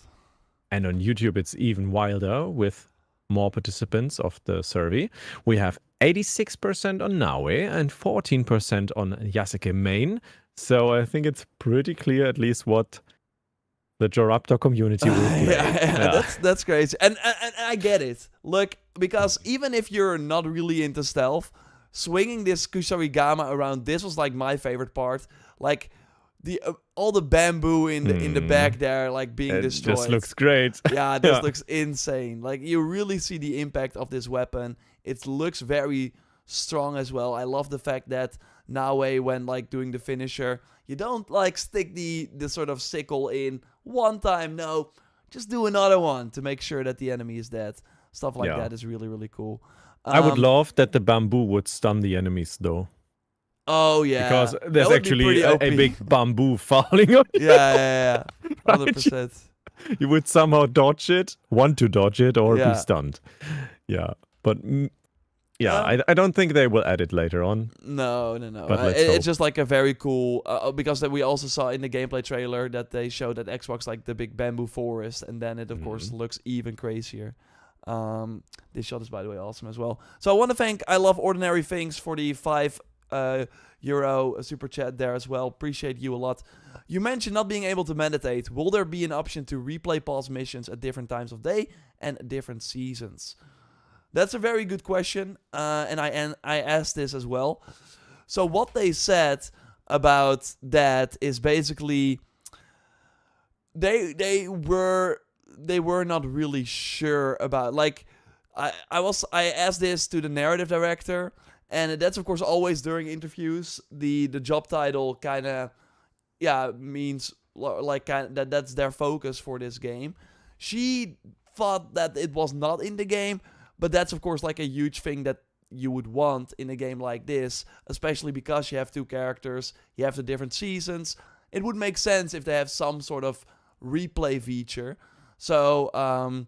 And on YouTube, it's even wilder with more participants of the survey. We have 86% on Naue and 14% on Yasuke main. So I think it's pretty clear at least what the JorRaptor community will play. That's crazy. And I get it. Look, because even if you're not really into stealth, swinging this Kusarigama around, this was like my favorite part. Like the all the bamboo in the back there, like being destroyed. Just looks great. Yeah, this looks insane. Like you really see the impact of this weapon. It looks very strong as well. I love the fact that Naue, when like doing the finisher, you don't like stick the sort of sickle in one time. No, just do another one to make sure that the enemy is dead. Stuff like that is really, really cool. I would love that the bamboo would stun the enemies, though. Oh, yeah. Because there's actually a big bamboo falling on you. Yeah. 100%. You would somehow dodge it, want to dodge it, or be stunned. Yeah. But, I don't think they will add it later on. No. But it's just like a very cool... because we also saw in the gameplay trailer that they showed that Xbox like the big bamboo forest, and then it, of course, looks even crazier. This shot is, by the way, awesome as well. So I want to thank I Love Ordinary Things for the €5 super chat there as well. Appreciate you a lot. You mentioned not being able to meditate. Will there be an option to replay past missions at different times of day and different seasons? That's a very good question, and I asked this as well. So what they said about that is basically they were not really sure about, like, I asked this to the narrative director, and that's of course always during interviews. The job title kind of means like that's their focus for this game. She thought that it was not in the game, but that's of course like a huge thing that you would want in a game like this, especially because you have two characters, you have the different seasons. It would make sense if they have some sort of replay feature. So, I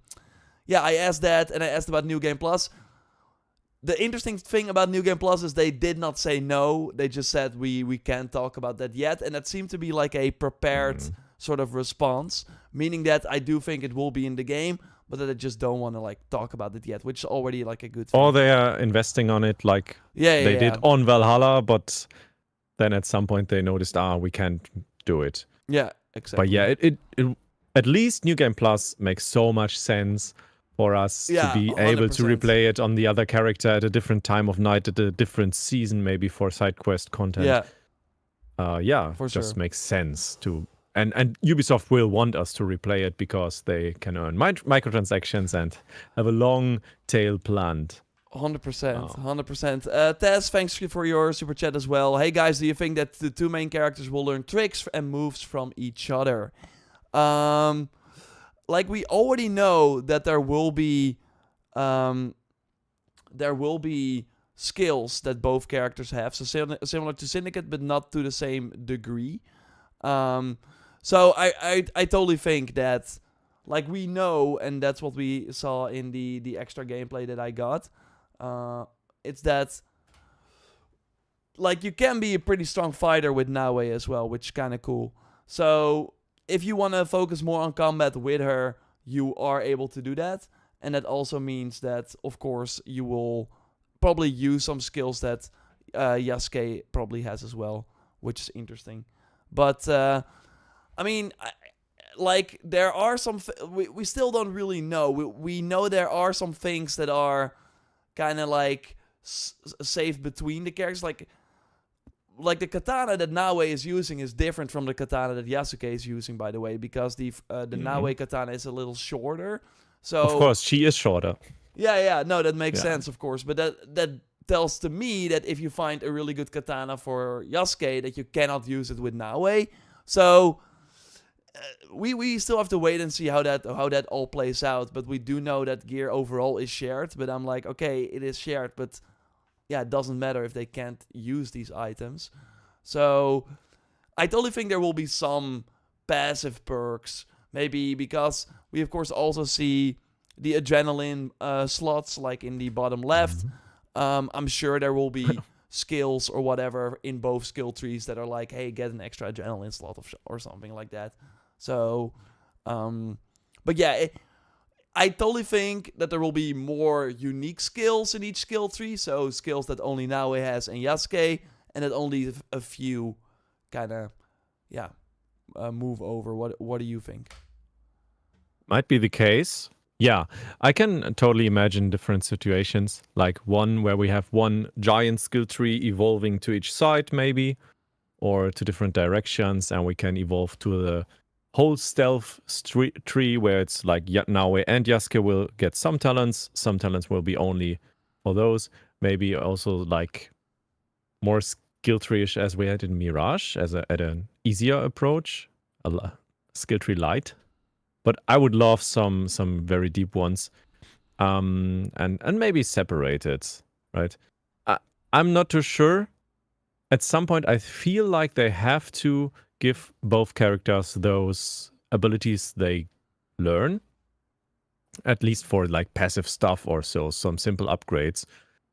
asked that, and I asked about New Game Plus. the interesting thing about New Game Plus is they did not say no. They just said we can't talk about that yet, and that seemed to be like a prepared sort of response, meaning that I do think it will be in the game, but that I just don't want to like talk about it yet, which is already like a good thing. Or they are investing on it like they did on Valhalla, but then at some point they noticed, we can't do it. Yeah, exactly. But yeah, it at least New Game Plus makes so much sense for us to be able to 100%. replay it on the other character at a different time of night, at a different season, maybe for side quest content. Yeah, for just sure. makes sense to. And Ubisoft will want us to replay it because they can earn microtransactions and have a long tail planned. 100%, 100%. Tess, thanks for your super chat as well. Hey guys, do you think that the two main characters will learn tricks and moves from each other? Like we already know that there will be skills that both characters have, so similar to Syndicate, but not to the same degree. So I totally think that, like we know, and that's what we saw in the extra gameplay that I got. It's that, like, you can be a pretty strong fighter with Naue as well, which is kind of cool. So if you want to focus more on combat with her, you are able to do that. And that also means that, of course, you will probably use some skills that Yasuke probably has as well, which is interesting. But, I mean, like, there are some... we still don't really know. We know there are some things that are kind of, like, safe between the characters. Like the katana that Naue is using is different from the katana that Yasuke is using, by the way, because the Naue katana is a little shorter. So of course, she is shorter. Yeah, no, that makes sense, of course. But that tells to me that if you find a really good katana for Yasuke, that you cannot use it with Naue. So we still have to wait and see how that all plays out. But we do know that gear overall is shared. But I'm like, okay, it is shared, but yeah, it doesn't matter if they can't use these items. So I totally think there will be some passive perks, maybe because we of course also see the adrenaline slots like in the bottom left. I'm sure there will be skills or whatever in both skill trees that are like, hey, get an extra adrenaline slot or something like that. So, but yeah, I totally think that there will be more unique skills in each skill tree. So skills that only Naue has and Yasuke, and that only a few kind of, move over. What do you think? Might be the case. Yeah, I can totally imagine different situations, like one where we have one giant skill tree evolving to each side, maybe, or to different directions, and we can evolve to the whole stealth tree where it's like Naue and Yasuke will get some talents will be only for those. Maybe also like more skill tree-ish as we had in Mirage, at an easier approach, a skill tree light. But I would love some very deep ones, and maybe separated, right? I'm not too sure. At some point, I feel like they have to give both characters those abilities they learn, at least for like passive stuff or so, some simple upgrades,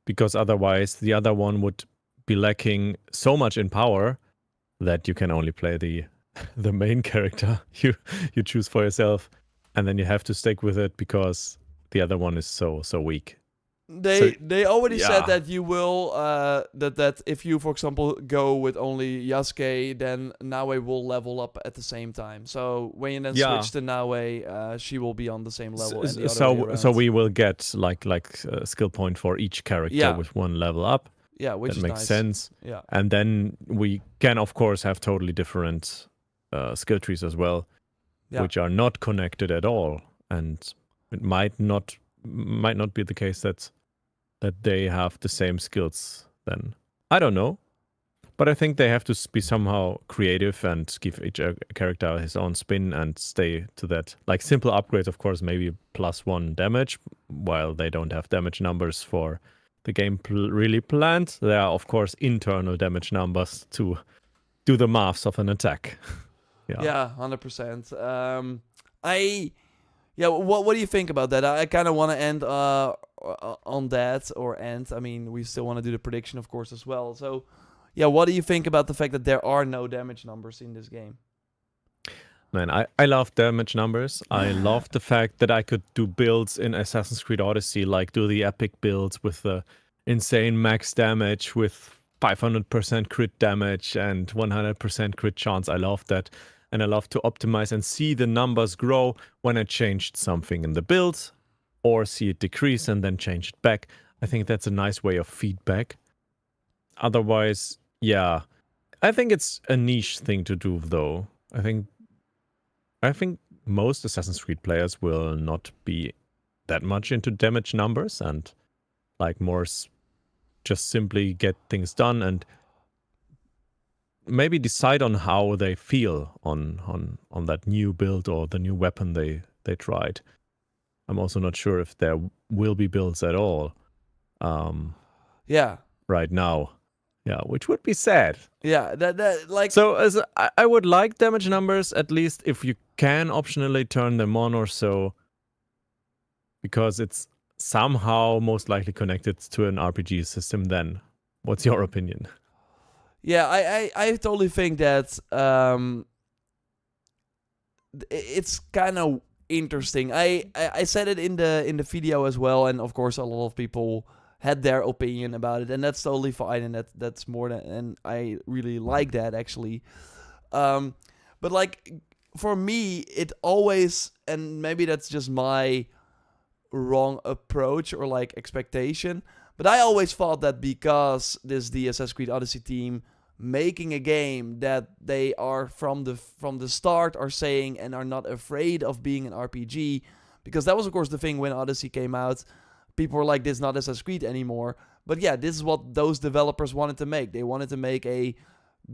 because otherwise the other one would be lacking so much in power that you can only play the main character you choose for yourself, and then you have to stick with it because the other one is so weak. They already said that you will that if you, for example, go with only Yasuke, then Naue will level up at the same time. So when you then switch to Naue, she will be on the same level. So we will get like a skill point for each character with one level up. Yeah, which that makes nice. sense. Yeah, and then we can of course have totally different skill trees as well, which are not connected at all, and it might not be the case that they have the same skills then. I don't know. But I think they have to be somehow creative and give each character his own spin and stay to that. Like simple upgrades, of course, maybe +1 damage, while they don't have damage numbers for the game really planned. There are, of course, internal damage numbers to do the maths of an attack. Yeah, 100%. Yeah, what do you think about that? I kind of want to end on that, I mean, we still want to do the prediction, of course, as well. So, yeah, what do you think about the fact that there are no damage numbers in this game? Man, I love damage numbers. I love the fact that I could do builds in Assassin's Creed Odyssey, like do the epic builds with the insane max damage with 500% crit damage and 100% crit chance. I love that. And I love to optimize and see the numbers grow when I changed something in the build or see it decrease and then change it back. I think that's a nice way of feedback. Otherwise, yeah, I think it's a niche thing to do, though. I think most Assassin's Creed players will not be that much into damage numbers and like more just simply get things done and maybe decide on how they feel on that new build or the new weapon they tried. I'm also not sure if there will be builds at all. Yeah. Right now. Yeah, which would be sad. Yeah, that like. So I would like damage numbers, at least if you can optionally turn them on or so, because it's somehow most likely connected to an RPG system then. What's your opinion? Yeah, I totally think that it's kind of interesting. I said it in the video as well, and of course a lot of people had their opinion about it, and that's totally fine, and that's more than, and I really like that actually. But like for me, it always, and maybe that's just my wrong approach or like expectation, but I always thought that because this the Assassin's Creed Odyssey team making a game that they are from the start are saying and are not afraid of being an RPG, because that was of course the thing when Odyssey came out. People were like, this is not Assassin's Creed anymore. But yeah, this is what those developers wanted to make. They wanted to make a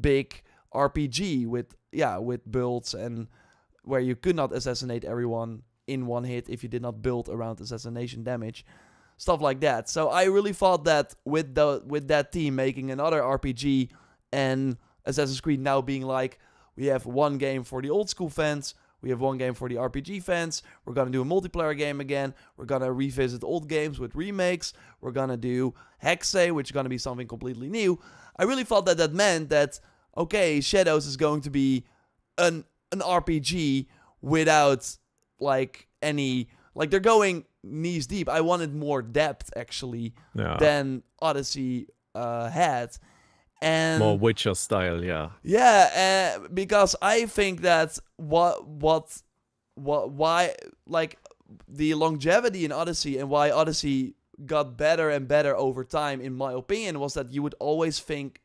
big RPG with builds and where you could not assassinate everyone in one hit if you did not build around assassination damage. Stuff like that. So I really thought that with that team making another RPG and Assassin's Creed now being like, we have one game for the old school fans, we have one game for the RPG fans, we're going to do a multiplayer game again, we're going to revisit old games with remakes, we're going to do Hexe, which is going to be something completely new. I really thought that meant that, okay, Shadows is going to be an RPG without like any, like they're going knees deep. I wanted more depth actually than Odyssey had. And more Witcher style, yeah. Yeah, because I think that why like the longevity in Odyssey and why Odyssey got better and better over time, in my opinion, was that you would always think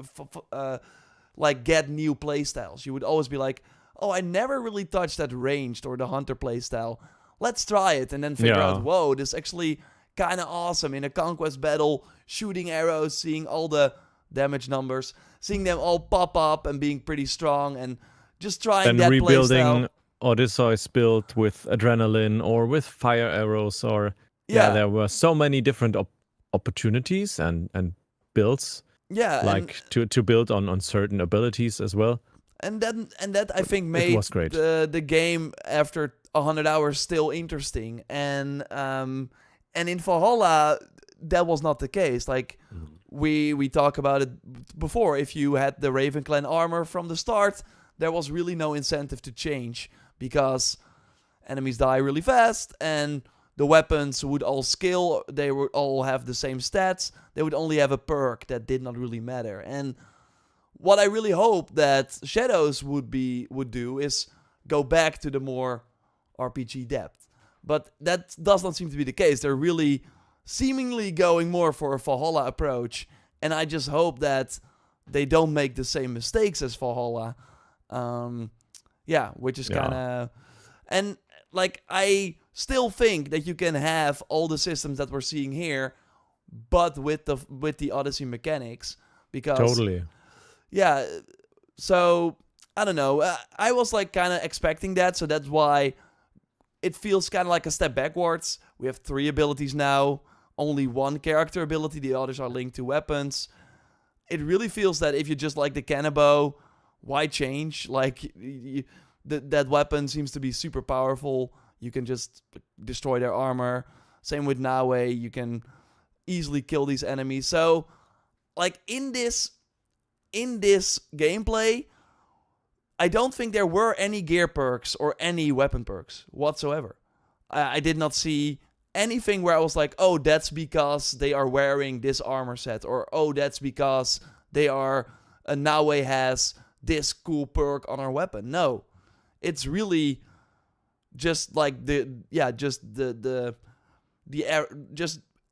like get new playstyles. You would always be like, oh, I never really touched that ranged or the hunter playstyle. Let's try it, and then figure out, whoa, this is actually kind of awesome in a conquest battle, shooting arrows, seeing all the damage numbers, seeing them all pop up and being pretty strong, and just trying and that rebuilding playstyle. Odysseus build with adrenaline or with fire arrows, or there were so many different opportunities and builds. Yeah, like to build on certain abilities as well. And that I think made the game after 100 hours still interesting. And in Valhalla that was not the case. Like we talked about it before. If you had the Raven Clan armor from the start, there was really no incentive to change, because enemies die really fast and the weapons would all scale. They would all have the same stats. They would only have a perk that did not really matter. And what I really hope that Shadows would do is go back to the more RPG depth. But that does not seem to be the case. They're really seemingly going more for a Valhalla approach. And I just hope that they don't make the same mistakes as Valhalla. Which is kind of... And like, I still think that you can have all the systems that we're seeing here, but with the Odyssey mechanics, because totally, so I don't know. I was like kind of expecting that, so that's why it feels kind of like a step backwards. We have 3 abilities now, only 1 character ability. The others are linked to weapons. It really feels that if you just like the cannonbow, why change? Like that weapon seems to be super powerful. You can just destroy their armor. Same with Naue, you can easily kill these enemies. So, like in this gameplay, I don't think there were any gear perks or any weapon perks whatsoever. I did not see anything where I was like, oh, that's because they are wearing this armor set, or oh, that's because they are Naue has this cool perk on our weapon. No, it's really just like just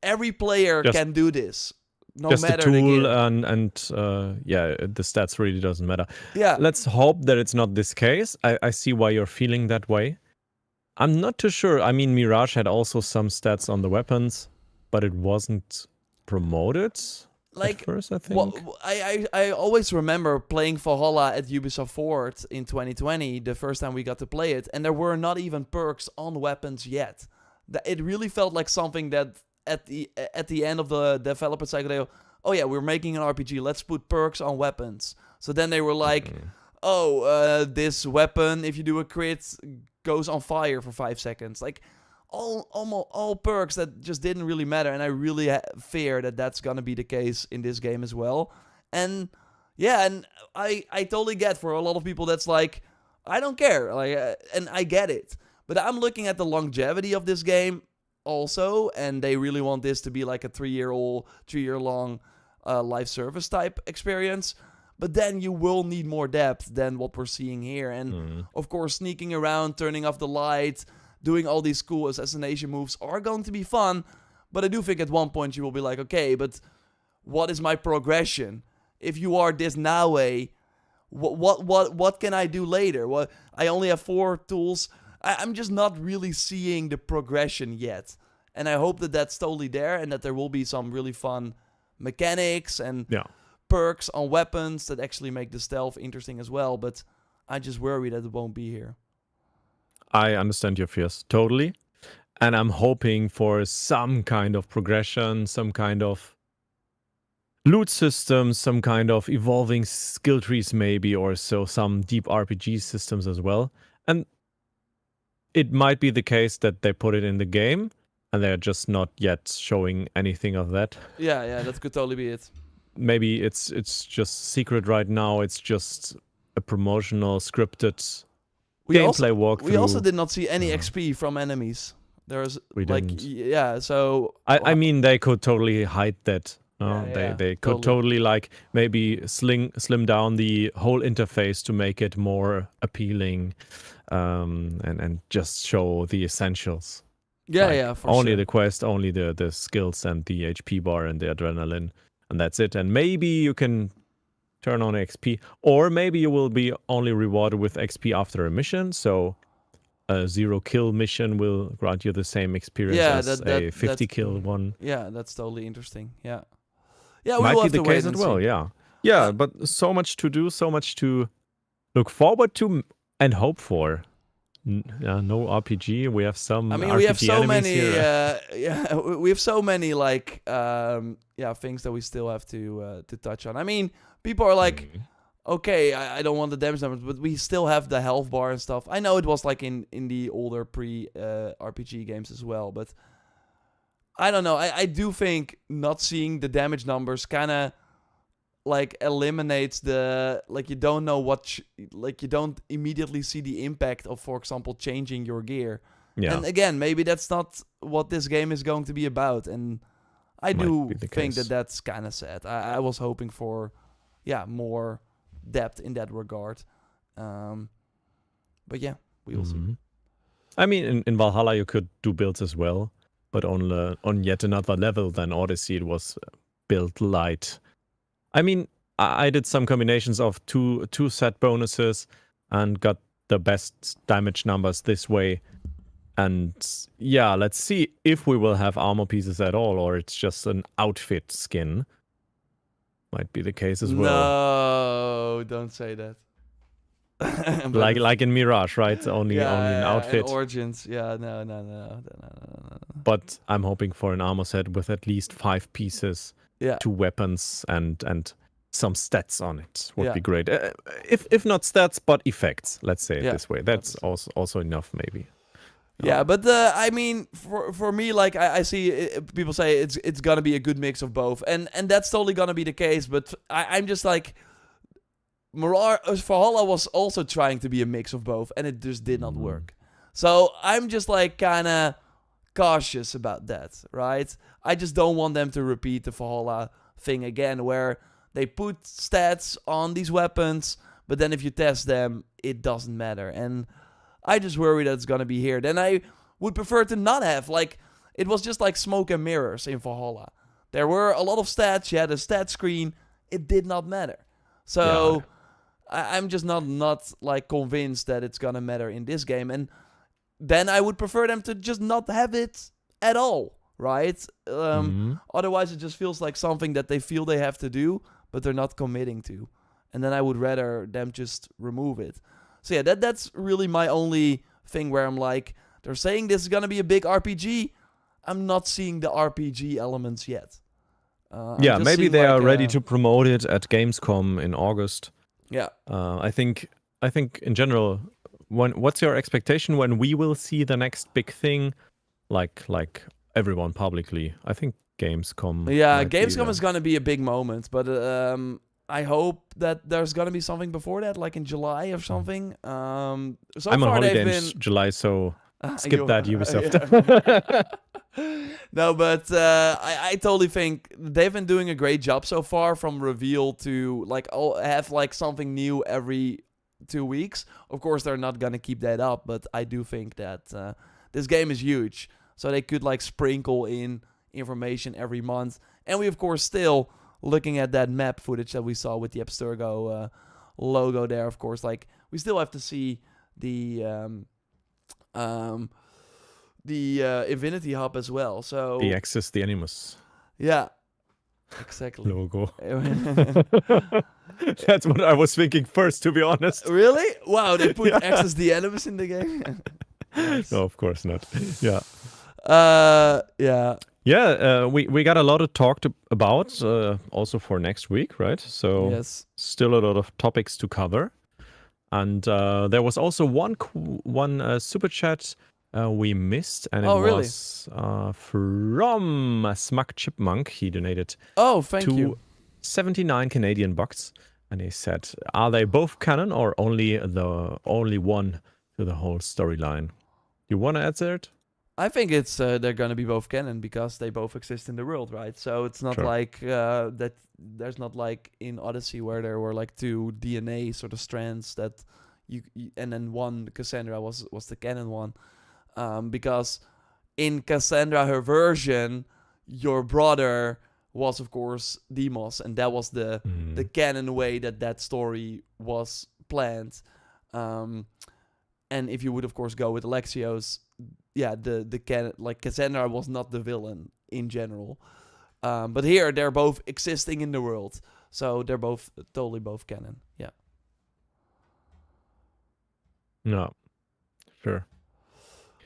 every player can do this, no just matter the the tool, gear. and the stats really doesn't matter. Yeah, Let's hope that it's not this case. I see why you're feeling that way. I'm not too sure. I mean, Mirage had also some stats on the weapons, but it wasn't promoted like at first, I think. well, I always remember playing Valhalla at Ubisoft Forward in 2020, the first time we got to play it, and there were not even perks on weapons yet. It really felt like something that at the end of the developer cycle, they go, oh yeah, we're making an RPG, let's put perks on weapons. So then they were like, this weapon, if you do a crit, goes on fire for 5 seconds. Like, all perks that just didn't really matter, and I really fear that that's gonna be the case in this game as well. And yeah, and I totally get, for a lot of people that's like, I don't care, like, and I get it. But I'm looking at the longevity of this game also, and they really want this to be like a 3-year-long live service type experience. But then you will need more depth than what we're seeing here. And of course, sneaking around, turning off the light, doing all these cool assassination moves are going to be fun. But I do think at one point you will be like, okay, but what is my progression? If you are this Naue, what can I do later? What, I only have 4 tools. I'm just not really seeing the progression yet. And I hope that that's totally there, and that there will be some really fun mechanics and perks on weapons that actually make the stealth interesting as well. But I just worry that it won't be here. I understand your fears, totally. And I'm hoping for some kind of progression, some kind of loot system, some kind of evolving skill trees maybe, or so, some deep RPG systems as well. And it might be the case that they put it in the game, and they're just not yet showing anything of that. Yeah, that could totally be it. Maybe it's just secret right now. It's just a promotional scripted gameplay walkthrough. We also did not see any XP from enemies. There's didn't. Yeah, so I mean, they could totally hide that. They could totally like maybe slim down the whole interface to make it more appealing, and just show the essentials. Yeah, for only sure. the quest, only the skills and the HP bar and the adrenaline, and that's it. And maybe you can turn on XP, or maybe you will be only rewarded with XP after a mission. So a 0-kill mission will grant you the same experience as a 50-kill one. Yeah, that's totally interesting. Yeah, we might will be have the to wait case and as well. see. Yeah, but so much to do, so much to look forward to and hope for. No RPG. We have some. I mean, RPG we have so many. here. We have so many like things that we still have to touch on. I mean, people are like, okay, I don't want the damage numbers, but we still have the health bar and stuff. I know it was like in the older pre RPG games as well, but I don't know. I do think not seeing the damage numbers kind of like eliminates the, like, you don't know what like you don't immediately see the impact of, for example, changing your gear. And again, maybe that's not what this game is going to be about, and I do think that that's kind of sad. I was hoping for more depth in that regard, but yeah, we will see. I mean, in Valhalla you could do builds as well, but on yet another level than Odyssey, it was build light. I mean, I did some combinations of two set bonuses and got the best damage numbers this way. And yeah, let's see if we will have armor pieces at all, or it's just an outfit skin. Might be the case as well. No, don't say that. like in Mirage, right? Only an outfit. Origins, no. But I'm hoping for an armor set with at least 5 pieces. 2 weapons and some stats on it would be great. If not stats, but effects. Let's say it this way. That's also enough, maybe. Yeah, but I mean, for me, like I see people say it's gonna be a good mix of both, and that's totally gonna be the case. But I'm just like, Valhalla was also trying to be a mix of both, and it just did not work. So I'm just like kind of cautious about that, right? I just don't want them to repeat the Valhalla thing again, where they put stats on these weapons, but then if you test them, it doesn't matter. And I just worry that it's gonna be here. Then I would prefer to not have, like, it was just like smoke and mirrors in Valhalla. There were a lot of stats, you had a stat screen, it did not matter. So I'm just not like convinced that it's gonna matter in this game. And then I would prefer them to just not have it at all, right? Otherwise, it just feels like something that they feel they have to do, but they're not committing to. And then I would rather them just remove it. So yeah, that's really my only thing where I'm like, they're saying this is going to be a big RPG. I'm not seeing the RPG elements yet. Yeah, maybe they are ready to promote it at Gamescom in August. Yeah. I think in general, what's your expectation when we will see the next big thing, like everyone publicly? I think Gamescom. Yeah, Gamescom is going to be a big moment, but I hope that there's going to be something before that, like in July or something. So I'm far on holiday they've in July, so skip that, Ubisoft. No, but I totally think they've been doing a great job so far, from reveal to like have like something new every 2 weeks. Of course, they're not gonna keep that up, but I do think that this game is huge, so they could like sprinkle in information every month. And we of course still looking at that map footage that we saw with the Abstergo logo there. Of course, like we still have to see the Infinity Hub as well. So the Axis, the Animus. Yeah, exactly. Logo. That's what I was thinking first, to be honest. Really? Wow, they put Axis the Animus in the game? Nice. No, of course not. Yeah. Yeah. Yeah, we got a lot of talk about also for next week, right? So Yes. still a lot of topics to cover. And there was also one super chat we missed, and it was from Smug Chipmunk. He donated Thank you. 79 Canadian bucks, and he said, "Are they both canon or only one to the whole storyline?" You want to answer it? I think it's they're gonna be both canon because they both exist in the world, right? So it's not like that. There's not like in Odyssey where there were like two DNA sort of strands that you and then one Cassandra was the canon one, because in Cassandra, her version, your brother was of course Demos, and that was the canon way that story was planned. And if you would of course go with Alexios, yeah, the canon, like Cassandra was not the villain in general. But here they're both existing in the world, so they're totally both canon. Yeah. No, sure.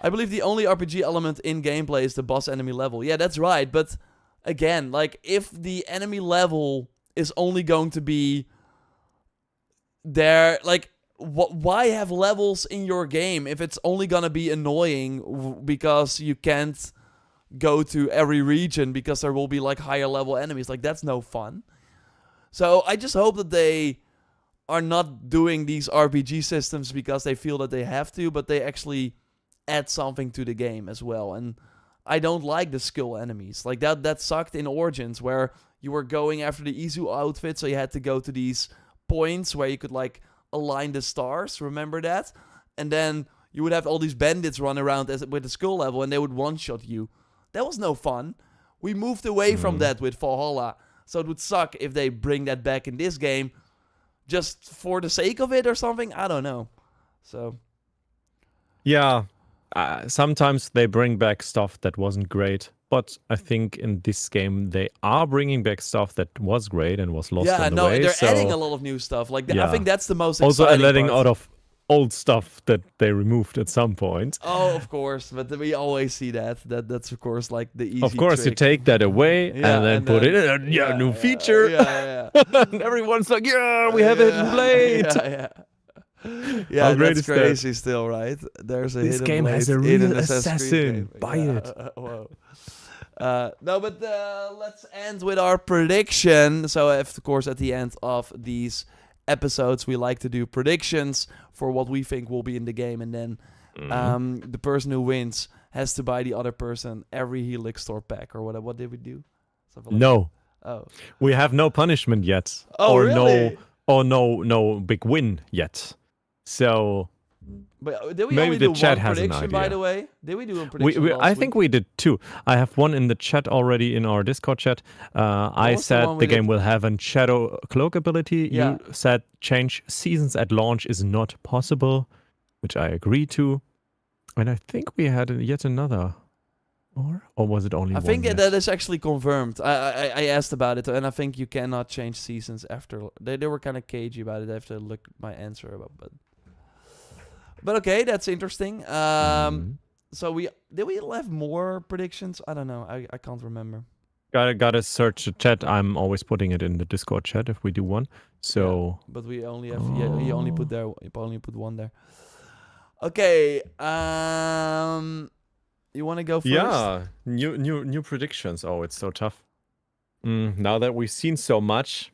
I believe the only RPG element in gameplay is the boss enemy level. Yeah, that's right. But again, like if the enemy level is only going to be there, like why have levels in your game if it's only gonna be annoying because you can't go to every region because there will be like higher level enemies? Like that's no fun. So I just hope that they are not doing these RPG systems because they feel that they have to, but they actually add something to the game as well. And I don't like the skill enemies. Like that sucked in Origins, where you were going after the Izu outfit, so you had to go to these points where you could like align the stars. Remember that? And then you would have all these bandits run around with the skill level, and they would one-shot you. That was no fun. We moved away from that with Valhalla, so it would suck if they bring that back in this game just for the sake of it or something. I don't know. So yeah, sometimes they bring back stuff that wasn't great, but I think in this game they are bringing back stuff that was great and was lost on the way. They're adding a lot of new stuff. Like I think that's the most also exciting letting part. out of old stuff that they removed at some point. Oh, of course, but we always see that's of course like the easy. Of course, trick. you take that away and then put it in a new feature. Yeah. And everyone's like, yeah, we have a hidden blade. Yeah. Yeah, How great that's is that? crazy still, right? There's a This hidden game has blade a in an real Assassin's Creed assassin. game. Buy Yeah, it. Whoa. No, but let's end with our prediction. So, of course, at the end of these episodes, we like to do predictions for what we think will be in the game, and then the person who wins has to buy the other person every Helix store pack or whatever. What did we do? Something like No, that. Oh. we have no punishment yet. Oh, or really? no big win yet. So But did we Maybe only the do chat one has an prediction, by idea. the way? Did we do a prediction we last I week? think we did 2. I have one in the chat already in our Discord chat. I was the said one the we game did? will have a shadow cloak ability. Yeah. You said change seasons at launch is not possible, which I agree to. And I think we had yet another. Or was it only I one? think yet? that is actually confirmed. I asked about it, and I think you cannot change seasons after. They were kind of cagey about it. I have to look my answer up, but okay, that's interesting. So we have more predictions? I don't know. I can't remember. Gotta search the chat. I'm always putting it in the Discord chat if we do one. So Yeah, but we only have you only put one there. Okay. You want to go first? yeah, new predictions. Oh, it's so tough. Now that we've seen so much,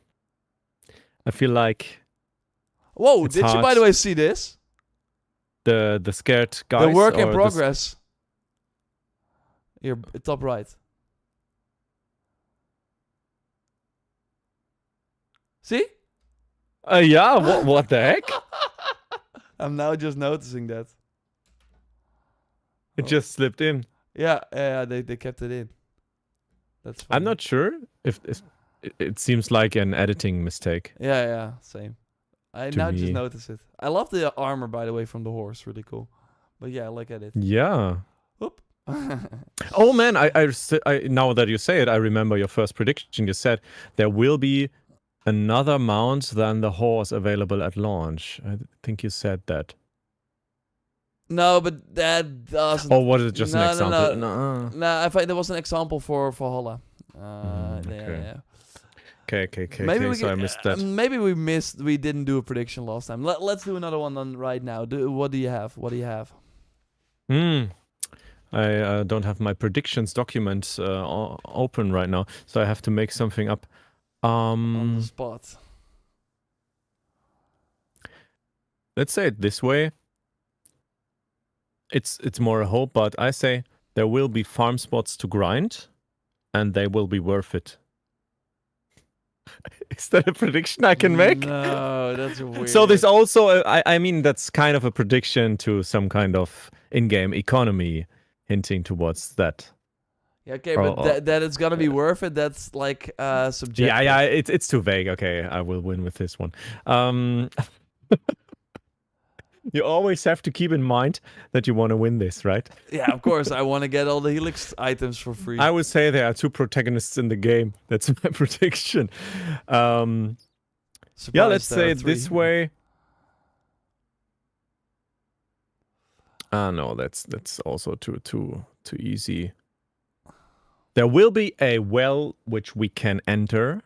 I feel like Whoa! It's Did you, by hard. the way, see this? the scared guys. The work in or progress. Here, top right. See? Yeah. What the heck? I'm now just noticing that. It just slipped in. Yeah, they kept it in. That's fine. I'm not sure if it seems like an editing mistake. Yeah, same. I To now just me. notice it. I love the armor, by the way, from the horse. Really cool. But yeah, look at it. Yeah. Oop. Oh man, I now that you say it, I remember your first prediction. You said there will be another mount than the horse available at launch. I think you said that. No, but that doesn't. Or was it just an No, example? no. No, I think there was an example for Valhalla. okay. Yeah. Okay. Maybe we so I missed that. maybe we didn't do a prediction last time. Let's do another one on right now. What do you have? I don't have my predictions document open right now, so I have to make something up. On the spot. Let's say it this way. It's more a hope, but I say there will be farm spots to grind, and they will be worth it. Is that a prediction I can make? No, that's weird. So this also, I mean, that's kind of a prediction to some kind of in-game economy, hinting towards that. Yeah, okay, but that it's gonna be worth it. That's like subjective. Yeah, it's too vague. Okay, I will win with this one. You always have to keep in mind that you want to win this, right? Yeah, of course. I want to get all the Helix items for free. I would say there are 2 protagonists in the game. That's my prediction. Yeah, let's say it this way. No, that's also too easy. There will be a well which we can enter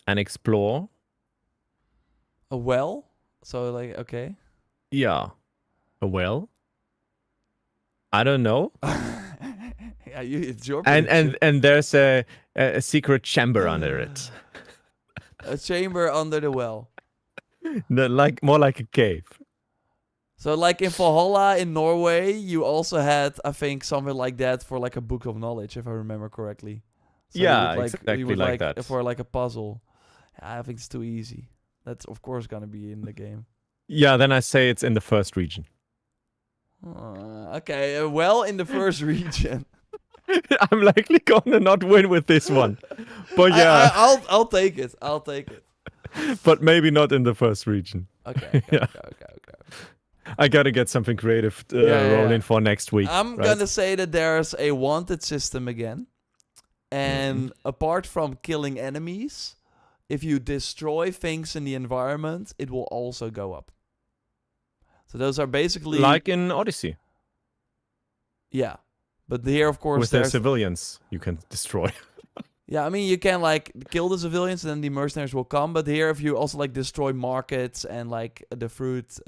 and explore. A well? So like, okay. Yeah, a well. I don't know. Yeah, it's your And prediction. and there's a secret chamber under it. A chamber under the well. Like more like a cave. So like in Valhalla in Norway, you also had, I think, something like that for like a book of knowledge, if I remember correctly. So Yeah, you would, exactly you would, like that. For like a puzzle. I think it's too easy. That's of course gonna be in the game. Yeah, then I say it's in the first region. Okay, well in the first region. I'm likely gonna not win with this one. But yeah, I'll take it. I'll take it. but maybe not in the first region. Okay. Yeah. I gotta get something creative rolling for next week. I'm gonna say that there's a wanted system again. And apart from killing enemies, if you destroy things in the environment, it will also go up. So those are basically... Like in Odyssey. Yeah. But here, of course, With the there's... civilians you can destroy. Yeah, I mean, you can like kill the civilians and then the mercenaries will come. But here, if you also like destroy markets and like the fruit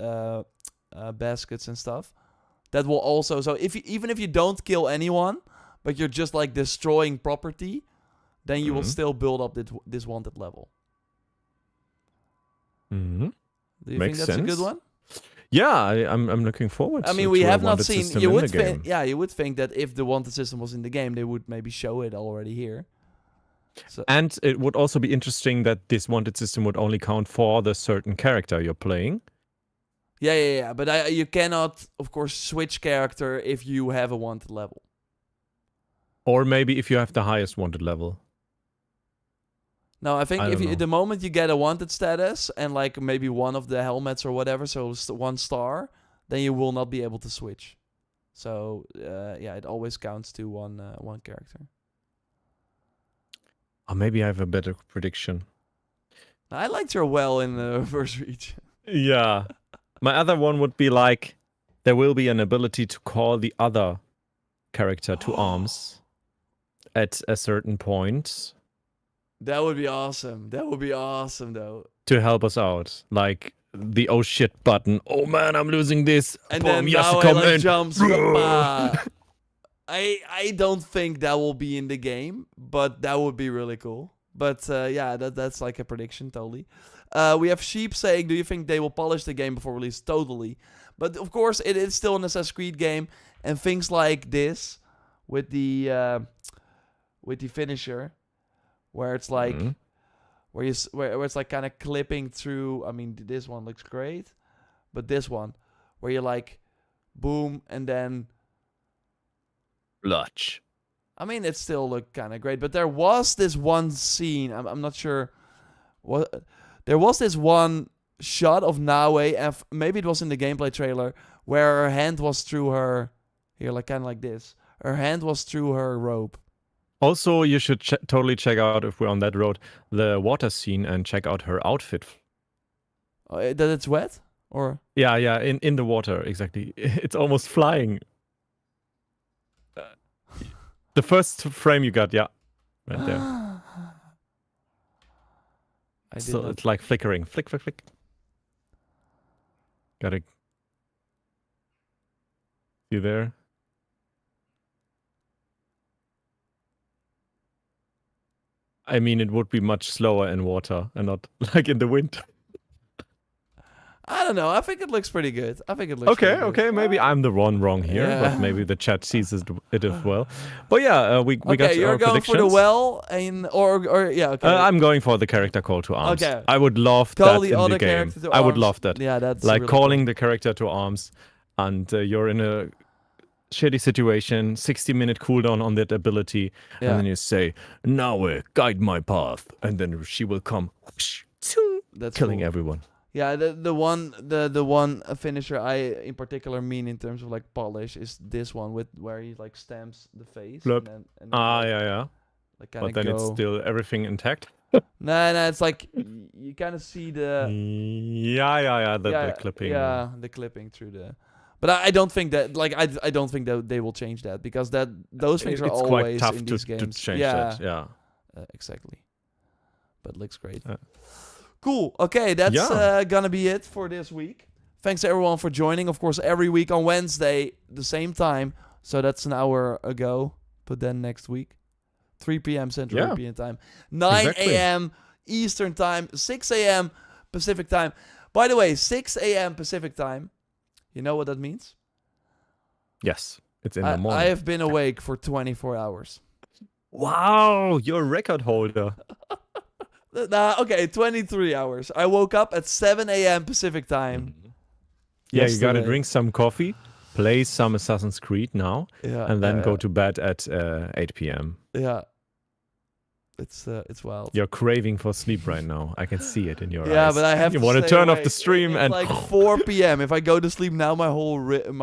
baskets and stuff, that will also. So even if you don't kill anyone, but you're just like destroying property, then you will still build up this wanted level. Mm-hmm. Do you Makes think that's a good sense. one? Yeah, I'm looking forward. I mean, to we a have not wanted seen. system You in would the game. you would think that if the wanted system was in the game, they would maybe show it already here. So And it would also be interesting that this wanted system would only count for the certain character you're playing. yeah. But you cannot, of course, switch character if you have a wanted level. Or maybe if you have the highest wanted level. No, I think I if don't know. the moment you get a wanted status and like maybe one of the helmets or whatever, so 1 star, then you will not be able to switch. So yeah, it always counts to one character. Or maybe I have a better prediction. I liked her well in the first reach. Yeah. My other one would be like, there will be an ability to call the other character to arms at a certain point That would be awesome. That would be awesome, though. to help us out. Like the oh shit button. Oh man, I'm losing this. And Boom, then he has to now come like in. jumps. I don't think that will be in the game, but that would be really cool. But yeah, that's like a prediction, totally. We have Sheep saying, do you think they will polish the game before release? Totally. But of course, it is still an Assassin's Creed game, and things like this with the finisher, where it's like where it's like kind of clipping through. I mean, this one looks great, but this one where you like boom and then. Lutch. I mean, it still looked kind of great, but there was this one scene. I'm not sure what. There was this one shot of Nawe, and maybe it was in the gameplay trailer, where her hand was through her. Here, like kind of like this. Her hand was through her robe. Also, you should totally check out, if we're on that road, the water scene and check out her outfit. That it's wet, or Yeah, in the water, exactly. It's almost flying. The first frame you got, yeah, right there. So it's like flickering, flick, flick, flick. Got it. You there? I mean, it would be much slower in water and not like in the wind. I don't know. I think it looks pretty good. Okay. Maybe I'm the one wrong here, but maybe the chat sees it as well. But yeah, we got Okay, you're our going predictions. for the well, or yeah. Okay. I'm going for the character call to arms. Okay. I would love Call that the in other the game. character to I would arms. love that. Yeah, that's Like really calling the character to arms, and you're in a shitty situation, 60-minute cooldown on that ability, Yeah. and then you say, "Now guide my path," and then she will come, whoosh, zoom, That's killing cool. everyone. Yeah, the one finisher I in particular mean in terms of like polish is this one with where he like stamps the face. Blurp. And then Yeah. Like But kind then of it's go. still everything intact. No, it's like you kind of see the The clipping. Yeah, the clipping through the. But I don't think that I don't think that they will change that because those things are It's always quite tough in to these games. change yeah, that. Yeah. Exactly. But it looks great. Yeah. Cool. Okay, that's Yeah. gonna be it for this week. Thanks to everyone for joining. Of course, every week on Wednesday, the same time. So that's an hour ago. But then next week, 3 p.m. Central Yeah. European time, 9 Exactly. a.m. Eastern time, 6 a.m. Pacific time. By the way, 6 a.m. Pacific time. You know what that means? Yes. It's in the morning. I have been awake for 24 hours. Wow, you're a record holder. Okay, 23 hours. I woke up at 7 a.m. Pacific time. Yeah, you gotta yesterday. drink some coffee, play some Assassin's Creed now, Yeah, and then go to bed at 8 p.m. Yeah. It's wild. You're craving for sleep right now. I can see it in your eyes. Yeah, but I have you to want to stay turn off awake. the stream It's and like 4 p.m. If I go to sleep now, my whole rhythm,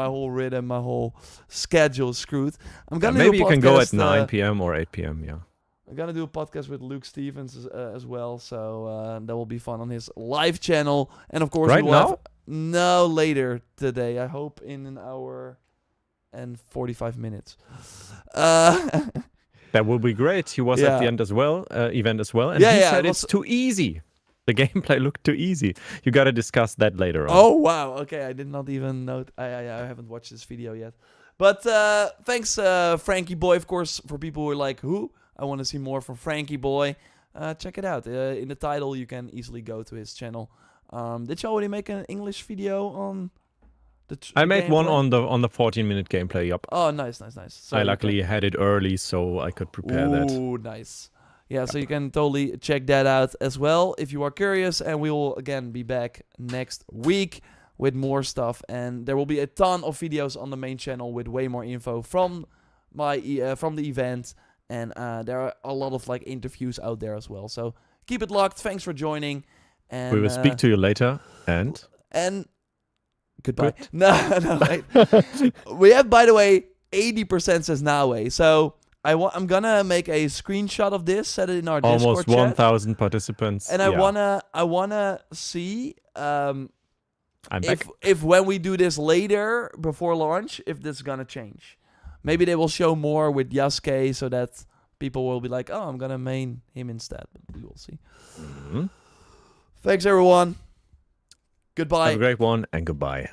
my whole schedule is screwed. I'm gonna maybe do a you can go at podcast, 9 p.m. or 8 p.m. Yeah. I'm gonna do a podcast with Luke Stevens as well, so that will be fun on his live channel. And of course, Right we will now? have no later today. I hope in an hour and 45 minutes. That will be great. He was at the end as well, event as well, and Yeah, he yeah, said it it's was- too easy. The gameplay looked too easy. You got to discuss that later on. Oh wow. Okay, I did not even know. I haven't watched this video yet. But thanks, Frankie Boy. Of course, for people who are like, who? I want to see more from Frankie Boy. Check it out. In the title, you can easily go to his channel. Did you already make an English video on the? I made one gameplay? on the 14-minute gameplay. Yup. Oh, nice. So I you luckily had it early, so I could prepare that. Ooh, nice. Yeah, so you can totally check that out as well if you are curious. And we will again be back next week with more stuff. And there will be a ton of videos on the main channel with way more info from from the event. And there are a lot of like interviews out there as well. So keep it locked. Thanks for joining. And We will speak to you later, and goodbye. Good. No, wait. We have, by the way, 80% says now way. So I'm gonna make a screenshot of this, set it in our almost Discord chat. 1,000 participants. And I wanna see I'm back. if when we do this later before launch, if this is gonna change. Maybe they will show more with Yasuke so that people will be like, oh, I'm gonna main him instead. But we will see. Mhm. Thanks everyone. Goodbye. Have a great one, and goodbye.